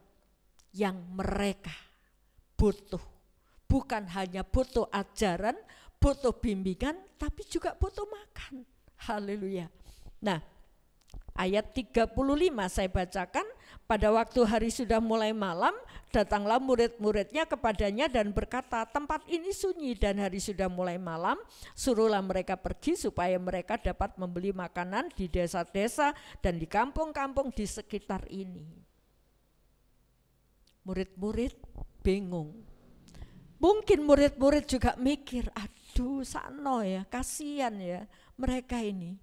yang mereka butuh. Bukan hanya butuh ajaran, butuh bimbingan, tapi juga butuh makan. Haleluya. Nah, ayat 35 saya bacakan, pada waktu hari sudah mulai malam, datanglah murid-muridnya kepadanya dan berkata, tempat ini sunyi dan hari sudah mulai malam, suruhlah mereka pergi supaya mereka dapat membeli makanan di desa-desa dan di kampung-kampung di sekitar ini. Murid-murid bingung. Mungkin murid-murid juga mikir, aduh sano ya, kasihan ya mereka ini.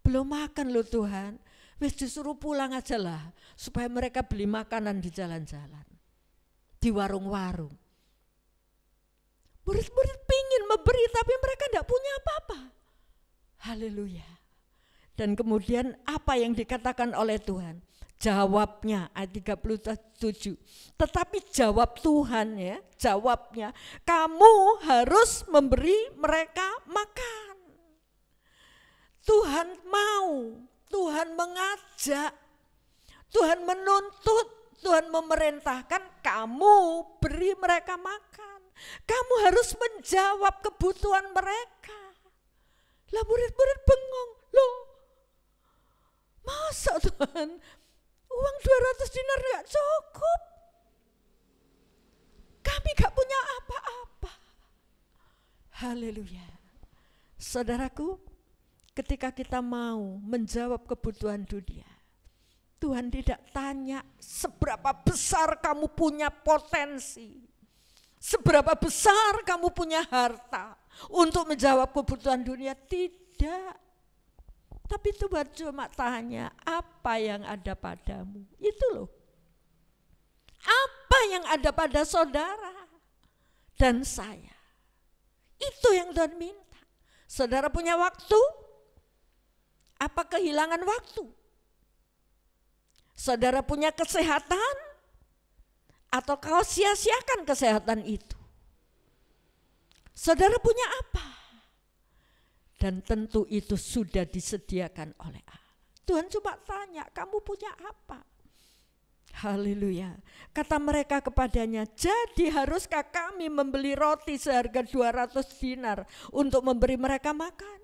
Belum makan loh Tuhan, wis disuruh pulang aja lah supaya mereka beli makanan di jalan-jalan, di warung-warung. Murid-murid pingin memberi tapi mereka tidak punya apa-apa. Haleluya. Dan kemudian apa yang dikatakan oleh Tuhan? Jawabnya ayat 37. Tetapi jawab Tuhan ya, jawabnya, kamu harus memberi mereka makan. Tuhan mau, Tuhan mengajak, Tuhan menuntut, Tuhan memerintahkan kamu beri mereka makan. Kamu harus menjawab kebutuhan mereka. Lah murid-murid bengong, loh masa Tuhan uang 200 dinar gak cukup? Kami gak punya apa-apa. Haleluya. Saudaraku, ketika kita mau menjawab kebutuhan dunia, Tuhan tidak tanya seberapa besar kamu punya potensi, seberapa besar kamu punya harta untuk menjawab kebutuhan dunia, tidak. Tapi Tuhan cuma tanya apa yang ada padamu, itu loh. Apa yang ada pada saudara dan saya, itu yang Tuhan minta. Saudara punya waktu? Apa kehilangan waktu? Saudara punya kesehatan? Atau kau sia-siakan kesehatan itu? Saudara punya apa? Dan tentu itu sudah disediakan oleh Allah. Tuhan cuma tanya, kamu punya apa? Haleluya. Kata mereka kepadanya, jadi haruskah kami membeli roti seharga 200 dinar untuk memberi mereka makan?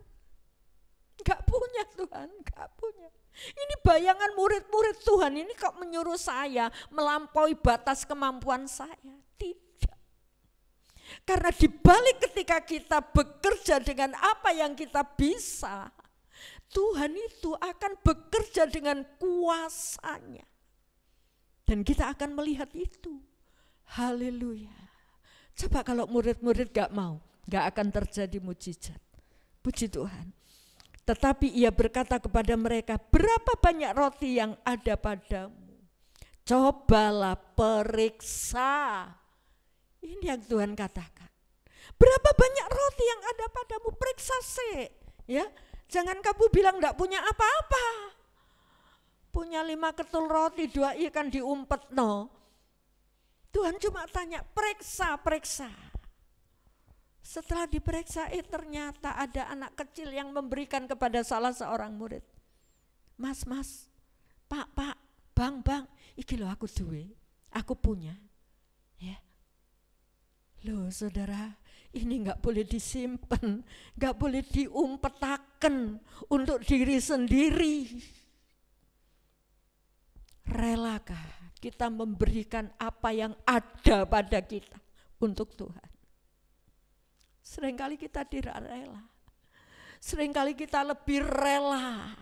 Enggak punya Tuhan, enggak punya. Ini bayangan murid-murid Tuhan ini kok menyuruh saya melampaui batas kemampuan saya. Tidak. Karena dibalik ketika kita bekerja dengan apa yang kita bisa, Tuhan itu akan bekerja dengan kuasanya. Dan kita akan melihat itu. Haleluya. Coba kalau murid-murid gak mau, gak akan terjadi mujizat. Puji Tuhan. Tetapi ia berkata kepada mereka, berapa banyak roti yang ada padamu? Cobalah periksa. Ini yang Tuhan katakan. Berapa banyak roti yang ada padamu? Periksa sih. Ya, jangan kamu bilang gak punya apa-apa. Punya 5 ketul roti, 2 ikan diumpet, no. Tuhan cuma tanya, periksa. Setelah diperiksa, ternyata ada anak kecil yang memberikan kepada salah seorang murid. Mas, pak, bang, iki loh aku duwe, aku punya. Ya. Loh saudara, ini gak boleh disimpan, gak boleh diumpetaken untuk diri sendiri. Relakah kita memberikan apa yang ada pada kita untuk Tuhan? Seringkali kita tidak rela. Seringkali kita lebih rela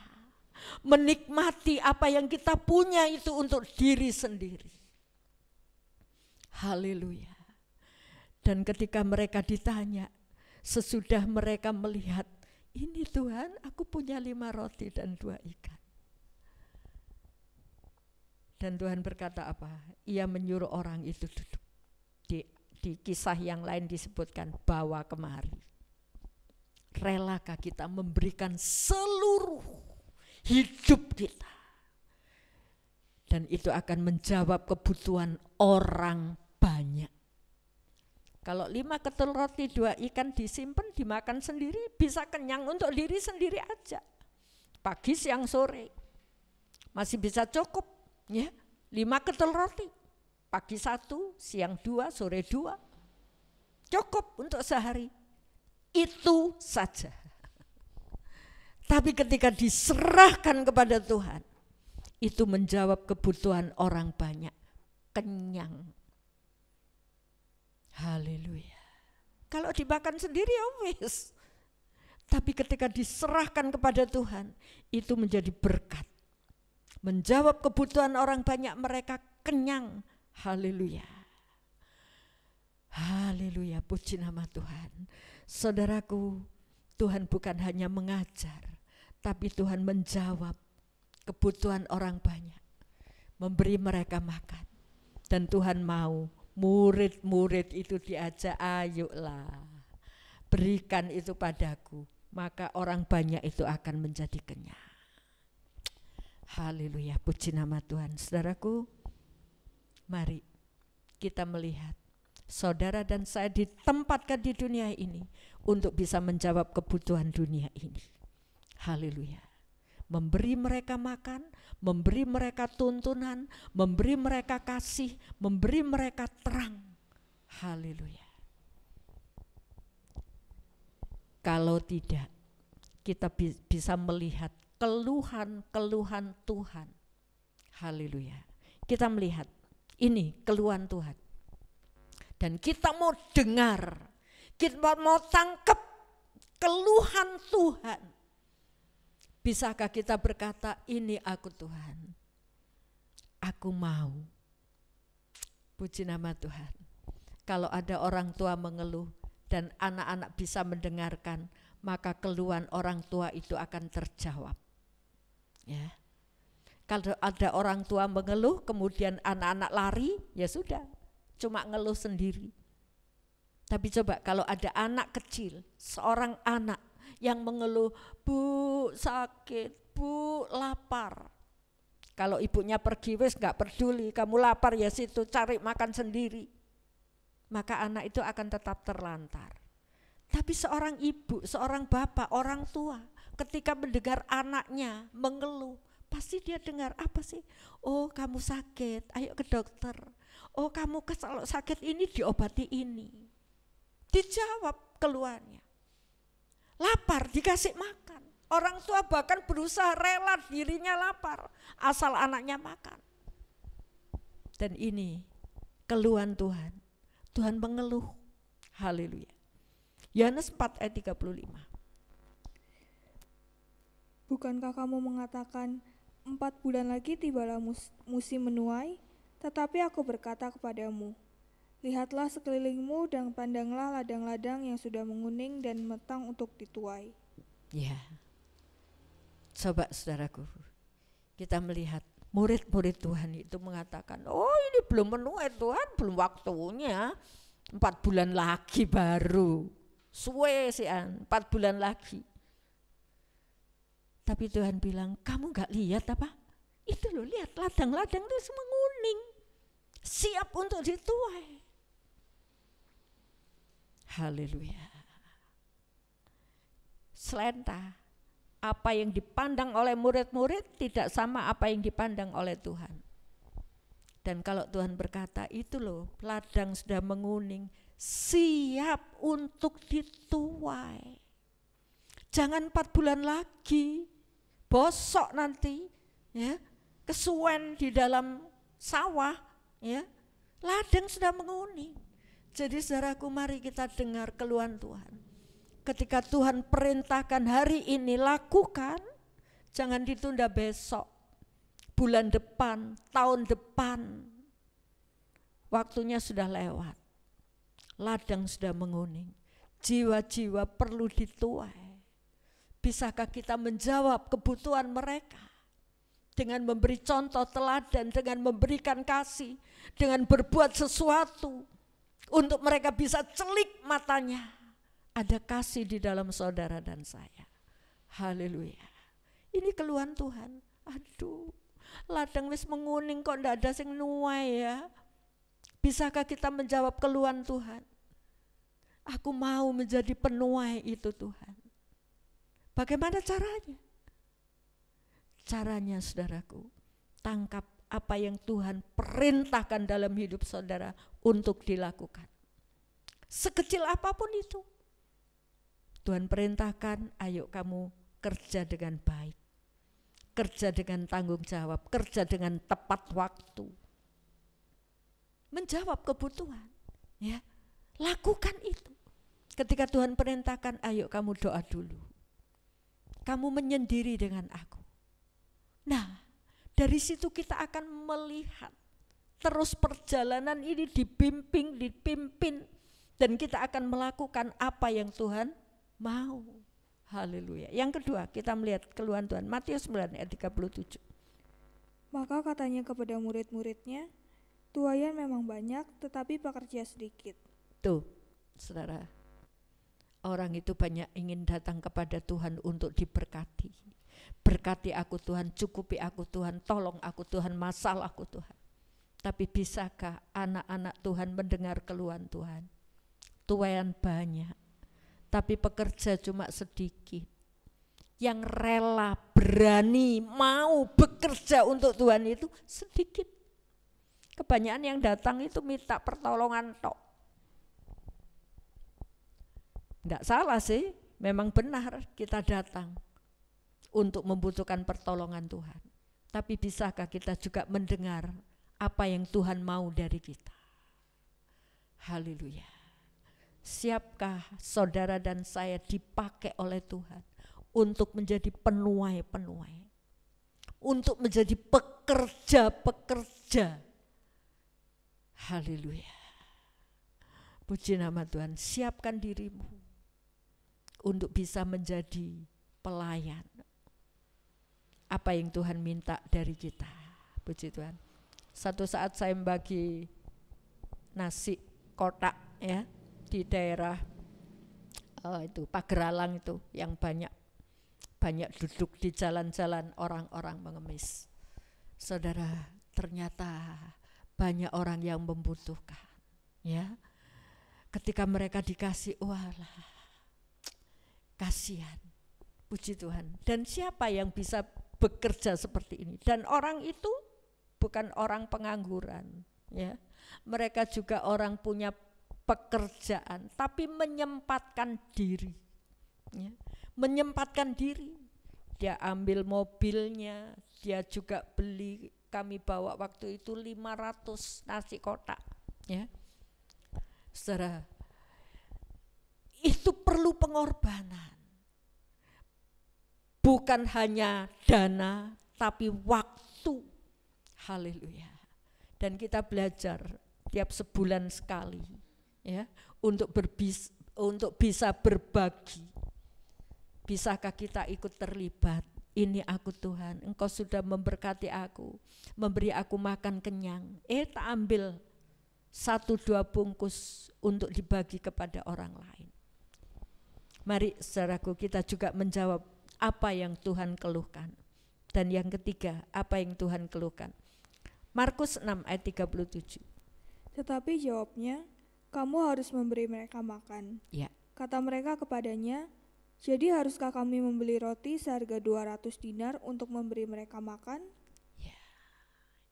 menikmati apa yang kita punya itu untuk diri sendiri. Haleluya. Dan ketika mereka ditanya, sesudah mereka melihat, ini Tuhan aku punya 5 roti dan 2 ikan. Dan Tuhan berkata apa? Ia menyuruh orang itu duduk. Di kisah yang lain disebutkan, bawa kemari. Relakah kita memberikan seluruh hidup kita? Dan itu akan menjawab kebutuhan orang banyak. Kalau 5 ketul roti 2 ikan disimpan, dimakan sendiri, bisa kenyang untuk diri sendiri aja. Pagi, siang, sore. Masih bisa cukup. Ya, 5 ketul roti, pagi 1, siang 2, sore 2, cukup untuk sehari, itu saja. Tapi ketika diserahkan kepada Tuhan, itu menjawab kebutuhan orang banyak, kenyang. Haleluya. Kalau dimakan sendiri ya wis, tapi ketika diserahkan kepada Tuhan, itu menjadi berkat. Menjawab kebutuhan orang banyak, mereka kenyang. Haleluya. Haleluya, puji nama Tuhan. Saudaraku, Tuhan bukan hanya mengajar, tapi Tuhan menjawab kebutuhan orang banyak. Memberi mereka makan. Dan Tuhan mau murid-murid itu diajak, ayolah berikan itu padaku. Maka orang banyak itu akan menjadi kenyang. Haleluya, puji nama Tuhan. Saudaraku, mari kita melihat saudara dan saya ditempatkan di dunia ini untuk bisa menjawab kebutuhan dunia ini. Haleluya. Memberi mereka makan, memberi mereka tuntunan, memberi mereka kasih, memberi mereka terang. Haleluya. Kalau tidak, kita bisa melihat keluhan-keluhan Tuhan. Haleluya. Kita melihat ini keluhan Tuhan. Dan kita mau dengar, kita mau tangkap keluhan Tuhan. Bisakah kita berkata, ini aku Tuhan, aku mau. Puji nama Tuhan. Kalau ada orang tua mengeluh dan anak-anak bisa mendengarkan, maka keluhan orang tua itu akan terjawab. Ya. Kalau ada orang tua mengeluh kemudian anak-anak lari, ya sudah, cuma ngeluh sendiri. Tapi coba kalau ada anak kecil, seorang anak yang mengeluh, Bu sakit, Bu lapar. Kalau ibunya pergi wis gak peduli, kamu lapar ya situ cari makan sendiri. Maka anak itu akan tetap terlantar. Tapi seorang ibu, seorang bapak, orang tua ketika mendengar anaknya mengeluh, pasti dia dengar apa sih? Oh, kamu sakit, ayo ke dokter. Oh, kamu kalau sakit ini diobati ini. Dijawab keluhannya. Lapar dikasih makan. Orang tua bahkan berusaha rela dirinya lapar asal anaknya makan. Dan ini keluhan Tuhan. Tuhan mengeluh. Haleluya. Yohanes 4 ayat 35. Bukankah kamu mengatakan 4 bulan lagi tibalah musim menuai? Tetapi aku berkata kepadamu, lihatlah sekelilingmu dan pandanglah ladang-ladang yang sudah menguning dan matang untuk dituai. Ya, coba saudaraku, kita melihat murid-murid Tuhan itu mengatakan, oh ini belum menuai Tuhan, belum waktunya, 4 bulan lagi baru, suwe sian, 4 bulan lagi. Tapi Tuhan bilang, kamu gak lihat apa? Itu loh, lihat ladang-ladang itu semua menguning, siap untuk dituai. Haleluya. Selenta, apa yang dipandang oleh murid-murid tidak sama apa yang dipandang oleh Tuhan. Dan kalau Tuhan berkata, itu loh ladang sudah menguning, siap untuk dituai. Jangan 4 bulan lagi, bosok nanti, ya, kesuwen di dalam sawah, ya, ladang sudah menguning. Jadi saudaraku, mari kita dengar keluhan Tuhan. Ketika Tuhan perintahkan hari ini lakukan, jangan ditunda besok, bulan depan, tahun depan. Waktunya sudah lewat, ladang sudah menguning, jiwa-jiwa perlu dituai. Bisakah kita menjawab kebutuhan mereka dengan memberi contoh teladan, dengan memberikan kasih, dengan berbuat sesuatu untuk mereka bisa celik matanya. Ada kasih di dalam saudara dan saya. Haleluya. Ini keluhan Tuhan. Aduh, ladang wis menguning kok ndak ada sing nuai ya. Bisakah kita menjawab keluhan Tuhan? Aku mau menjadi penuai itu Tuhan. Bagaimana caranya? Caranya saudaraku, tangkap apa yang Tuhan perintahkan dalam hidup saudara untuk dilakukan. Sekecil apapun itu. Tuhan perintahkan, ayo kamu kerja dengan baik. Kerja dengan tanggung jawab, kerja dengan tepat waktu. Menjawab kebutuhan, ya. Lakukan itu. Ketika Tuhan perintahkan, ayo kamu doa dulu. Kamu menyendiri dengan aku. Nah, dari situ kita akan melihat terus perjalanan ini dipimpin, dan kita akan melakukan apa yang Tuhan mau. Haleluya. Yang kedua, kita melihat keluhan Tuhan. Matius 9 ayat 37. Maka katanya kepada murid-muridnya, tuaian memang banyak tetapi pekerja sedikit. Tuh, saudara. Orang itu banyak ingin datang kepada Tuhan untuk diberkati. Berkati aku Tuhan, cukupi aku Tuhan, tolong aku Tuhan, masalahku Tuhan. Tapi bisakah anak-anak Tuhan mendengar keluhan Tuhan? Tuaian banyak, tapi pekerja cuma sedikit. Yang rela, berani, mau bekerja untuk Tuhan itu sedikit. Kebanyakan yang datang itu minta pertolongan tok. Enggak salah sih, memang benar kita datang untuk membutuhkan pertolongan Tuhan. Tapi bisakah kita juga mendengar apa yang Tuhan mau dari kita? Haleluya. Siapkah saudara dan saya dipakai oleh Tuhan untuk menjadi penuai-penuai, untuk menjadi pekerja-pekerja? Haleluya. Puji nama Tuhan. Siapkan dirimu untuk bisa menjadi pelayan. Apa yang Tuhan minta dari kita. Puji Tuhan. Satu saat saya membagi nasi kotak, ya, di daerah itu Pageralang itu, yang banyak duduk di jalan-jalan orang-orang mengemis. Saudara, ternyata banyak orang yang membutuhkan, ya. Ketika mereka dikasih, walah, kasihan. Puji Tuhan. Dan siapa yang bisa bekerja seperti ini? Dan orang itu bukan orang pengangguran, ya. Mereka juga orang punya pekerjaan, tapi menyempatkan diri, ya. Menyempatkan diri. Dia ambil mobilnya, dia juga beli, kami bawa waktu itu 500 nasi kotak, ya. Saudara, itu perlu pengorbanan. Bukan hanya dana, tapi waktu. Haleluya. Dan kita belajar tiap sebulan sekali, ya, untuk bisa berbagi. Bisakah kita ikut terlibat? Ini aku Tuhan, Engkau sudah memberkati aku, memberi aku makan kenyang. Tak ambil 1-2 bungkus untuk dibagi kepada orang lain. Mari saudaraku, kita juga menjawab apa yang Tuhan keluhkan. Dan yang ketiga, apa yang Tuhan keluhkan. Markus 6 ayat 37. Tetapi jawabnya, kamu harus memberi mereka makan. Ya. Kata mereka kepadanya, jadi haruskah kami membeli roti seharga 200 dinar untuk memberi mereka makan? Ya.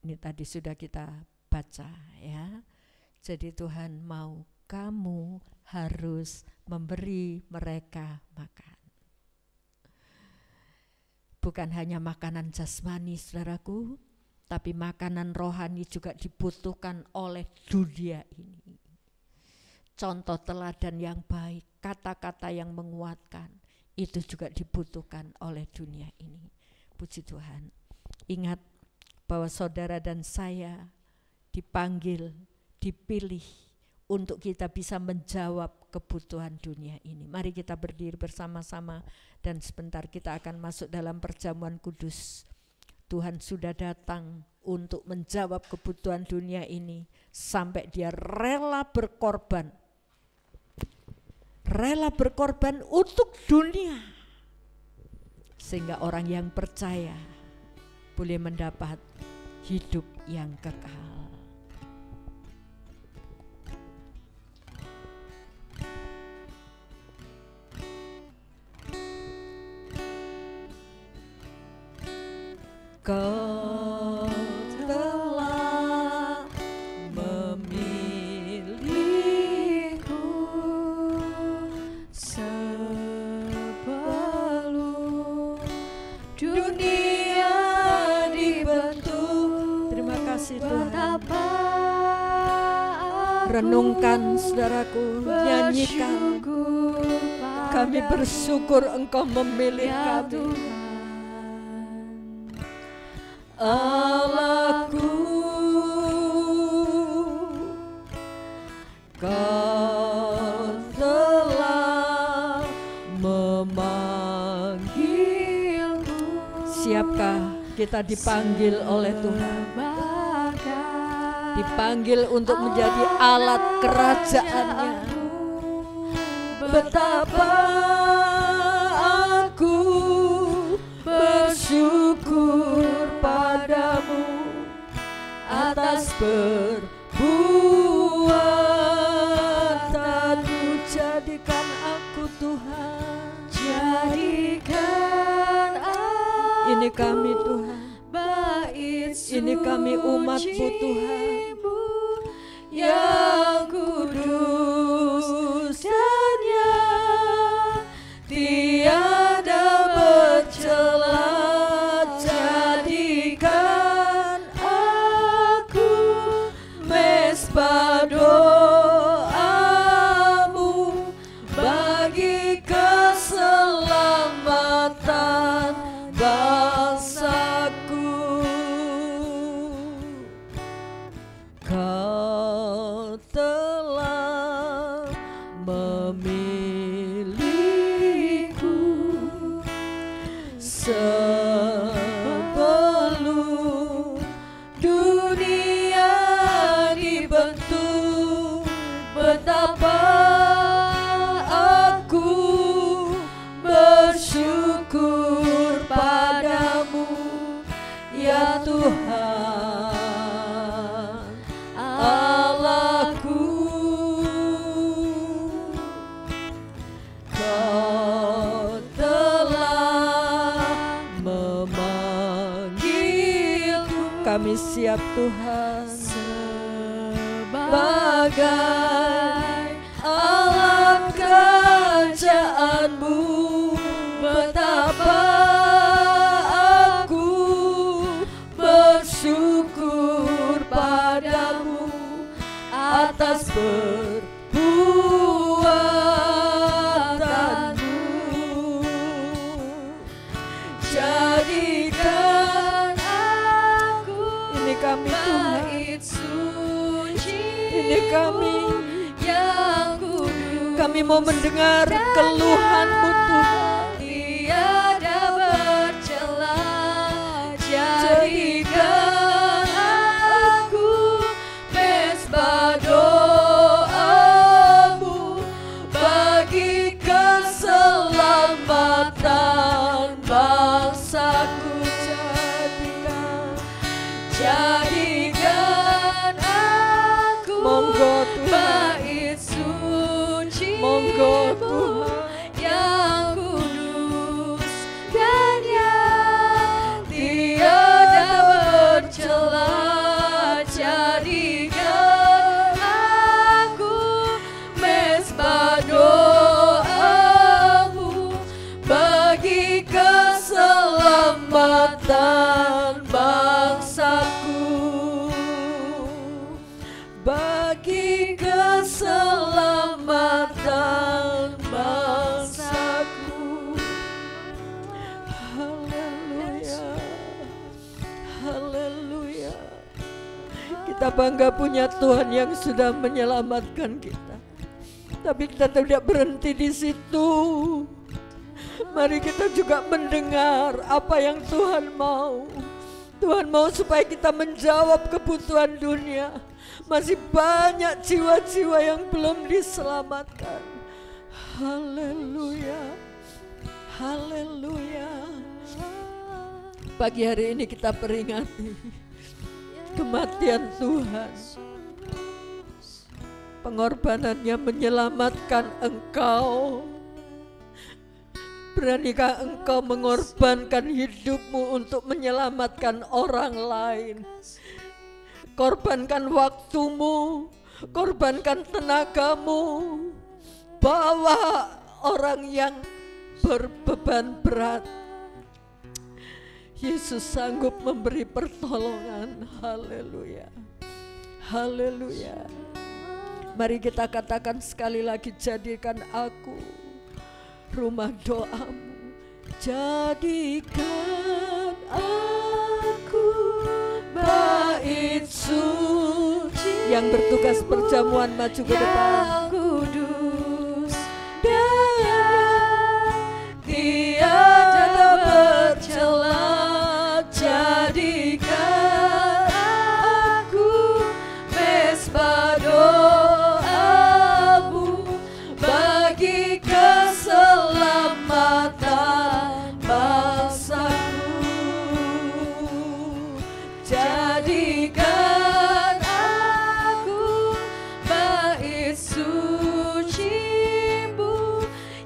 Ini tadi sudah kita baca, ya. Jadi Tuhan mau kamu harus memberi mereka makan. Bukan hanya makanan jasmani, saudaraku, tapi makanan rohani juga dibutuhkan oleh dunia ini. Contoh teladan yang baik, kata-kata yang menguatkan, itu juga dibutuhkan oleh dunia ini. Puji Tuhan. Ingat bahwa saudara dan saya dipanggil, dipilih untuk kita bisa menjawab kebutuhan dunia ini. Mari kita berdiri bersama-sama dan sebentar kita akan masuk dalam perjamuan kudus. Tuhan sudah datang untuk menjawab kebutuhan dunia ini sampai dia rela berkorban untuk dunia, sehingga orang yang percaya boleh mendapat hidup yang kekal. Kau telah memilihku sebelum dunia dibentuk. Terima kasih Tuhan. Betapa Renungkan saudaraku, nyanyikan. Kami bersyukur Engkau memilih kami. Allahku, Kau telah memanggilku. Siapkah kita dipanggil oleh Tuhan? Dipanggil untuk menjadi alat kerajaan-Nya. Betapa aku bersyukur padamu atas perbuatanmu. Jadikan aku Tuhan, jadikan aku. Ini kami Tuhan, Bait ini kami umat-Mu Tuhan, yang kudus dan yang tiada bercela. Jadikan aku mesbah doamu bagi keselamatan bangsaku. Kau telah memilihku sebelum dunia dibentuk. Betapa aku bersyukur padamu, ya Tuhan Allahku. Kau kami siap Tuhan. Sebagai alam kerajaan-Mu, betapa aku bersyukur padamu atas perbuatanmu. Jadikan aku Ini kami Tuhan, bait suci, ini kami. yang kudus. Kami mau mendengar keluhan-Mu Tuhan. Tiada bercela, jadikan aku mesbah doa-Mu bagi keselamatan bangsaku. Jadikan aku Monggo Tuhan, bait suci, monggo Tuhan. yang kudus dan yang tiada bercela. Jadikan aku mesbah doa-Mu bagi keselamatan bangsaku, bagi keselamatan bangsaku. Haleluya, haleluya. Kita bangga punya Tuhan yang sudah menyelamatkan kita. Tapi kita tidak berhenti di situ. Mari kita juga mendengar apa yang Tuhan mau. Tuhan mau supaya kita menjawab kebutuhan dunia. Masih banyak jiwa-jiwa yang belum diselamatkan. Haleluya, haleluya. Pagi hari ini kita peringati kematian Tuhan. Pengorbanannya menyelamatkan engkau. Beranikah engkau mengorbankan hidupmu untuk menyelamatkan orang lain? Korbankan waktumu, korbankan tenagamu. Bawa orang yang berbeban berat. Yesus sanggup memberi pertolongan. Haleluya, haleluya. Mari kita katakan sekali lagi, jadikan aku rumah doamu. Jadikan aku bait suci. Yang bertugas perjamuan maju ke depan. Yang kudus dan tiada bercela. Jadikan aku mesbah doa-Mu bagi keselamatan bangsaku. Jadikan aku bait suci-Mu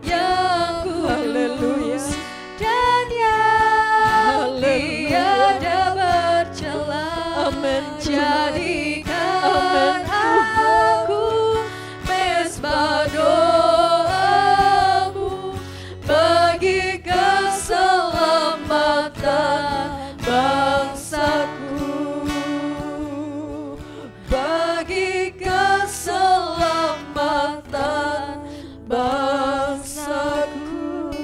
yang kudus dan yang tiada bercela. Amin. Jadikan aku mesbah doa-Mu bagi keselamatan bangsaku, bagi keselamatan bangsaku.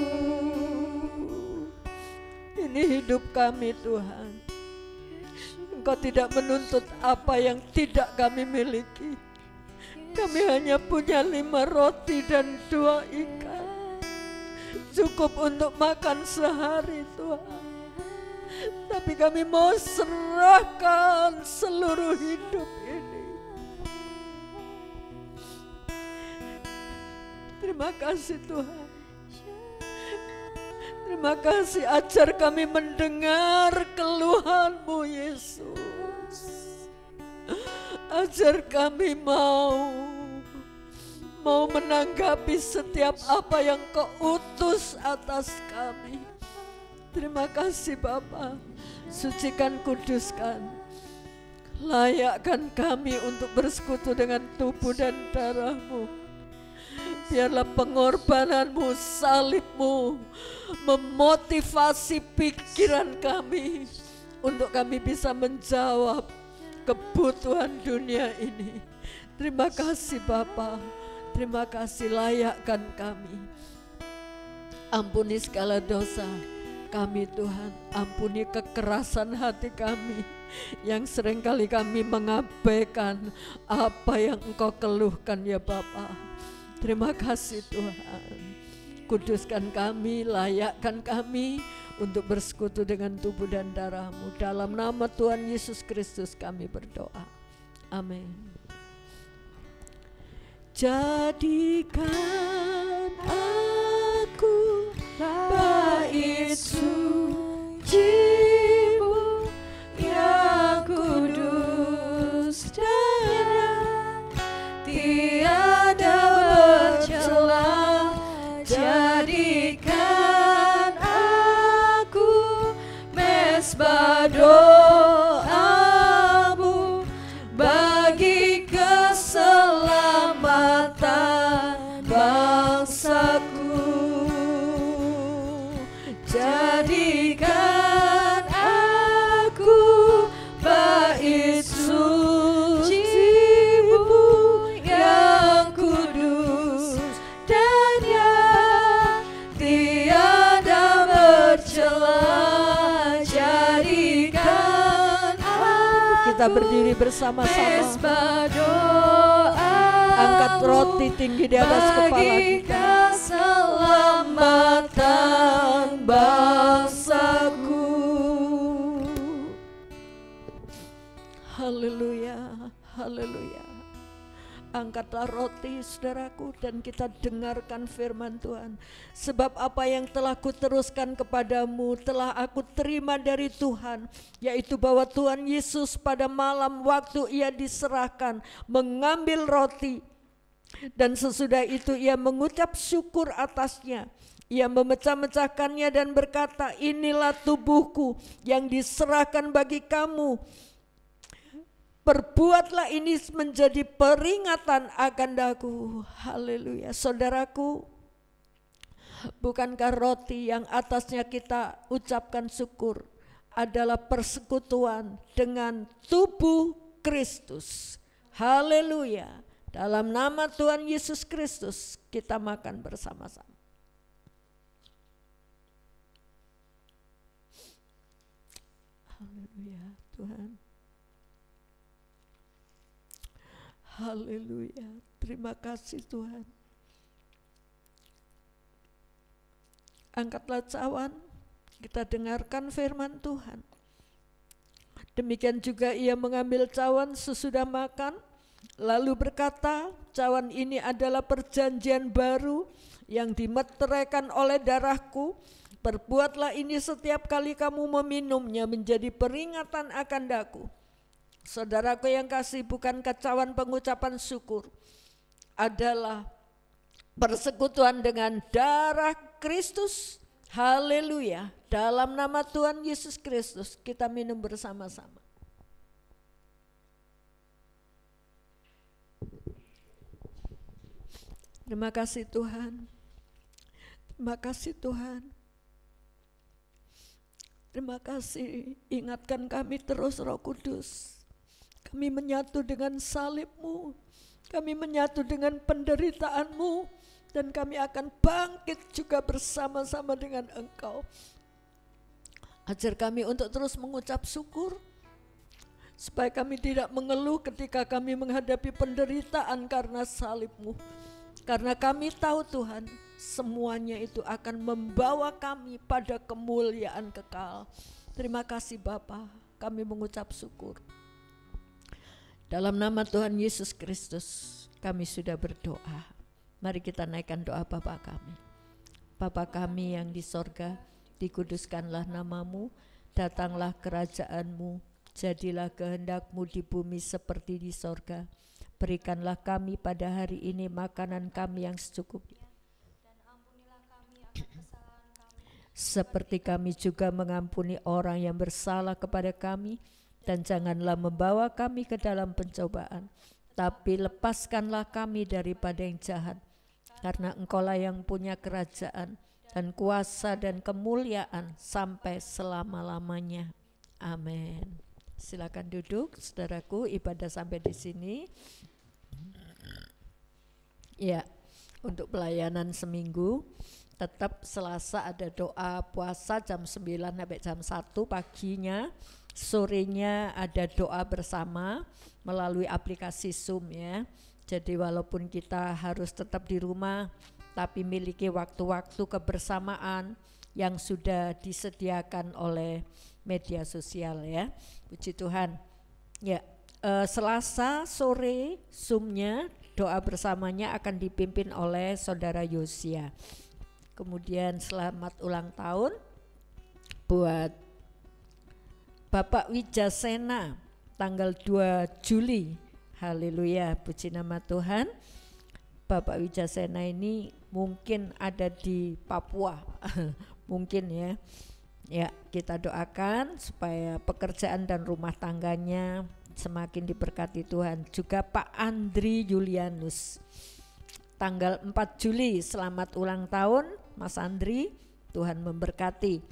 Ini hidup kami Tuhan. Engkau tidak menuntut apa yang tidak kami miliki. Kami hanya punya 5 roti dan 2 ikan. Cukup untuk makan sehari Tuhan. Tapi kami mau serahkan seluruh hidup ini. Terima kasih Tuhan. Terima kasih, ajar kami mendengar keluhan-Mu Yesus. Ajar kami mau menanggapi setiap apa yang Kau utus atas kami. Terima kasih Bapa. Sucikan, kuduskan Layakkan kami untuk bersekutu dengan tubuh dan darah-Mu. Biarlah pengorbananmu, salibmu memotivasi pikiran kami untuk kami bisa menjawab kebutuhan dunia ini. Terima kasih Bapa, terima kasih, layakkan kami. Ampuni segala dosa kami Tuhan, ampuni kekerasan hati kami yang seringkali kami mengabaikan apa yang Engkau keluhkan ya Bapa. Terima kasih Tuhan, kuduskan kami, layakkan kami untuk bersekutu dengan tubuh dan darah-Mu. Dalam nama Tuhan Yesus Kristus kami berdoa, amin. Jadikan aku bait suci-Mu yang kudus dan tiada bercela. Jadikan aku mesbah doa-Mu bagi keselamatan bangsaku. Jadikan aku bait suci-Mu yang kudus dan yang tiada bercela. Jadikan aku, kita berdiri bersama-sama, angkat roti tinggi di atas kepala kita. Keselamatan bangsaku. Haleluya, haleluya. Angkatlah roti saudaraku dan kita dengarkan firman Tuhan. Sebab apa yang telah kuteruskan kepadamu telah aku terima dari Tuhan, yaitu bahwa Tuhan Yesus pada malam waktu ia diserahkan mengambil roti, dan sesudah itu ia mengucap syukur atasnya. Ia memecah-mecahkannya dan berkata, inilah tubuhku yang diserahkan bagi kamu. Perbuatlah ini menjadi peringatan akan daku. Haleluya. Saudaraku, bukankah roti yang atasnya kita ucapkan syukur adalah persekutuan dengan tubuh Kristus? Haleluya. Dalam nama Tuhan Yesus Kristus kita makan bersama-sama. Haleluya Tuhan. Haleluya. Terima kasih Tuhan. Angkatlah cawan, kita dengarkan firman Tuhan. Demikian juga ia mengambil cawan sesudah makan, lalu berkata, cawan ini adalah perjanjian baru yang dimeteraikan oleh darahku. Perbuatlah ini setiap kali kamu meminumnya menjadi peringatan akan daku. Saudaraku yang kasih, bukankah cawan pengucapan syukur adalah persekutuan dengan darah Kristus? Haleluya. Dalam nama Tuhan Yesus Kristus kita minum bersama-sama. Terima kasih Tuhan. Terima kasih Tuhan. Terima kasih, ingatkan kami terus Roh Kudus. Kami menyatu dengan salib-Mu, kami menyatu dengan penderitaan-Mu, dan kami akan bangkit juga bersama-sama dengan Engkau. Ajar kami untuk terus mengucap syukur, supaya kami tidak mengeluh ketika kami menghadapi penderitaan karena salib-Mu. Karena kami tahu Tuhan, semuanya itu akan membawa kami pada kemuliaan kekal. Terima kasih Bapa, kami mengucap syukur. Dalam nama Tuhan Yesus Kristus kami sudah berdoa. Mari kita naikkan doa Bapa kami. Bapa kami yang di sorga, dikuduskanlah namamu, datanglah kerajaan-Mu, jadilah kehendak-Mu di bumi seperti di sorga. Berikanlah kami pada hari ini makanan kami yang secukupnya. Dan ampunilah kami akan kesalahan kami, seperti kami juga mengampuni orang yang bersalah kepada kami. dan janganlah membawa kami ke dalam pencobaan, tapi lepaskanlah kami daripada yang jahat. Karena Engkaulah yang punya kerajaan dan kuasa dan kemuliaan sampai selama-lamanya. Amin. Silakan duduk, saudaraku. Ibadah sampai di sini. Ya, untuk pelayanan seminggu tetap Selasa ada doa puasa jam 9 sampai jam 1 paginya. Sorenya ada doa bersama melalui aplikasi Zoom ya. Jadi walaupun kita harus tetap di rumah, tapi miliki waktu-waktu kebersamaan yang sudah disediakan oleh media sosial ya. Puji Tuhan. Ya, Selasa sore Zoom-nya doa bersamanya akan dipimpin oleh Saudara Yosia. Kemudian selamat ulang tahun buat Bapak Wijasena tanggal 2 Juli. Haleluya, puji nama Tuhan. Bapak Wijasena ini mungkin ada di Papua. Mungkin ya. Ya, kita doakan supaya pekerjaan dan rumah tangganya semakin diberkati Tuhan. Juga Pak Andri Julianus tanggal 4 Juli, selamat ulang tahun Mas Andri, Tuhan memberkati.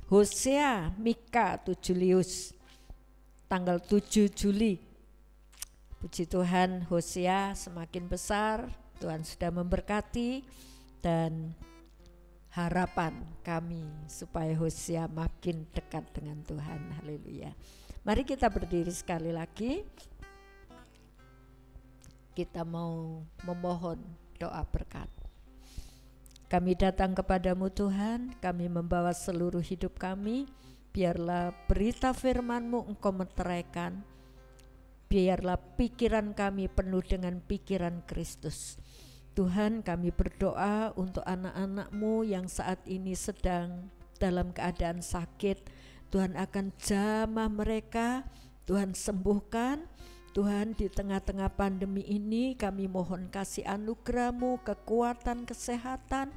Hosea Mika Tujulius tanggal 7 Juli. Puji Tuhan, Hosea semakin besar, Tuhan sudah memberkati, dan harapan kami supaya Hosea makin dekat dengan Tuhan. Haleluya. Mari kita berdiri sekali lagi. Kita mau memohon doa berkat. Kami datang kepadamu Tuhan, kami membawa seluruh hidup kami, biarlah berita firman-Mu Engkau meteraikan, biarlah pikiran kami penuh dengan pikiran Kristus. Tuhan, kami berdoa untuk anak-anak-Mu yang saat ini sedang dalam keadaan sakit. Tuhan akan jamah mereka, Tuhan sembuhkan. Tuhan, di tengah-tengah pandemi ini kami mohon kasih anugerah-Mu, kekuatan, kesehatan.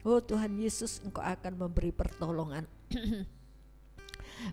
Oh Tuhan Yesus, Engkau akan memberi pertolongan.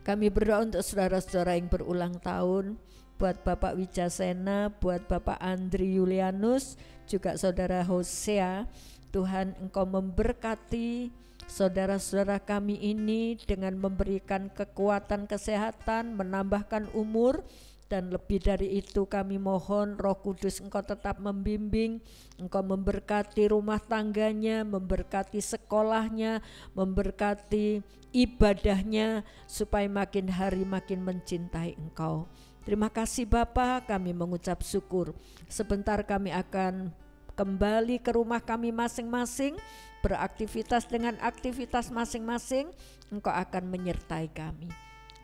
Kami berdoa untuk saudara-saudara yang berulang tahun, buat Bapak Wijasena, buat Bapak Andri Julianus, juga saudara Hosea. Tuhan, Engkau memberkati saudara-saudara kami ini dengan memberikan kekuatan, kesehatan, menambahkan umur. Dan lebih dari itu kami mohon Roh Kudus Engkau tetap membimbing, Engkau memberkati rumah tangganya, memberkati sekolahnya, memberkati ibadahnya, supaya makin hari makin mencintai Engkau. Terima kasih Bapa, kami mengucap syukur. Sebentar kami akan kembali ke rumah kami masing-masing, beraktivitas dengan aktivitas masing-masing. Engkau akan menyertai kami.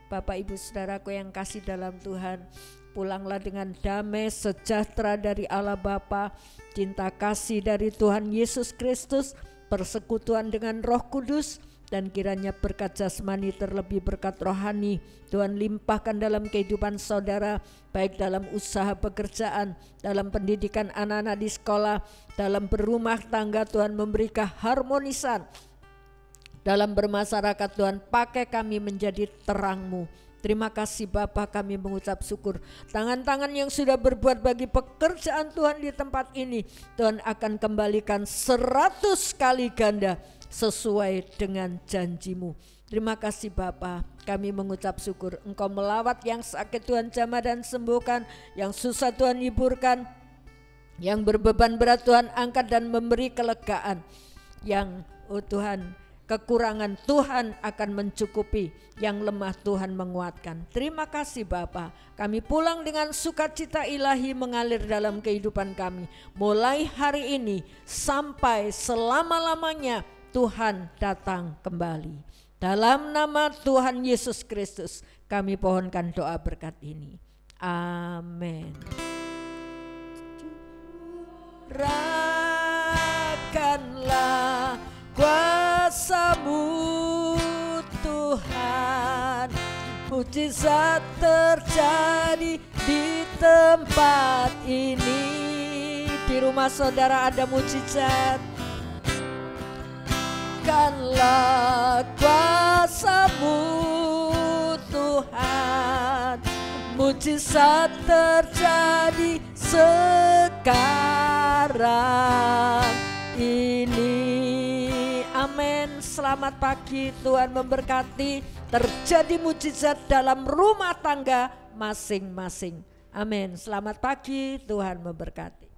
Bapak Ibu Saudaraku yang kasih dalam Tuhan, pulanglah dengan damai sejahtera dari Allah Bapa, cinta kasih dari Tuhan Yesus Kristus, persekutuan dengan Roh Kudus, dan kiranya berkat jasmani terlebih berkat rohani Tuhan limpahkan dalam kehidupan saudara, baik dalam usaha pekerjaan, dalam pendidikan anak-anak di sekolah, dalam berumah tangga. Tuhan memberi keharmonisan dalam bermasyarakat. Tuhan, pakai kami menjadi terang-Mu. Terima kasih Bapa, kami mengucap syukur. Tangan-tangan yang sudah berbuat bagi pekerjaan Tuhan di tempat ini, Tuhan akan kembalikan 100 kali ganda sesuai dengan janji-Mu. Terima kasih Bapa, kami mengucap syukur. Engkau melawat yang sakit Tuhan jamah dan sembuhkan, yang susah Tuhan hiburkan, yang berbeban berat Tuhan angkat dan memberi kelegaan, yang Tuhan kekurangan Tuhan akan mencukupi, yang lemah Tuhan menguatkan. Terima kasih Bapa, kami pulang dengan sukacita ilahi mengalir dalam kehidupan kami. Mulai hari ini sampai selama-lamanya Tuhan datang kembali. Dalam nama Tuhan Yesus Kristus kami pohonkan doa berkat ini. Amin. Curahkanlah kuasa-Mu Tuhan, mujizat terjadi di tempat ini. Di rumah saudara ada mujizat. Curahkanlah kuasa-Mu Tuhan, mujizat terjadi sekarang ini. Amin. Selamat pagi, Tuhan memberkati. Terjadi mujizat dalam rumah tangga masing-masing. Amin. Selamat pagi, Tuhan memberkati.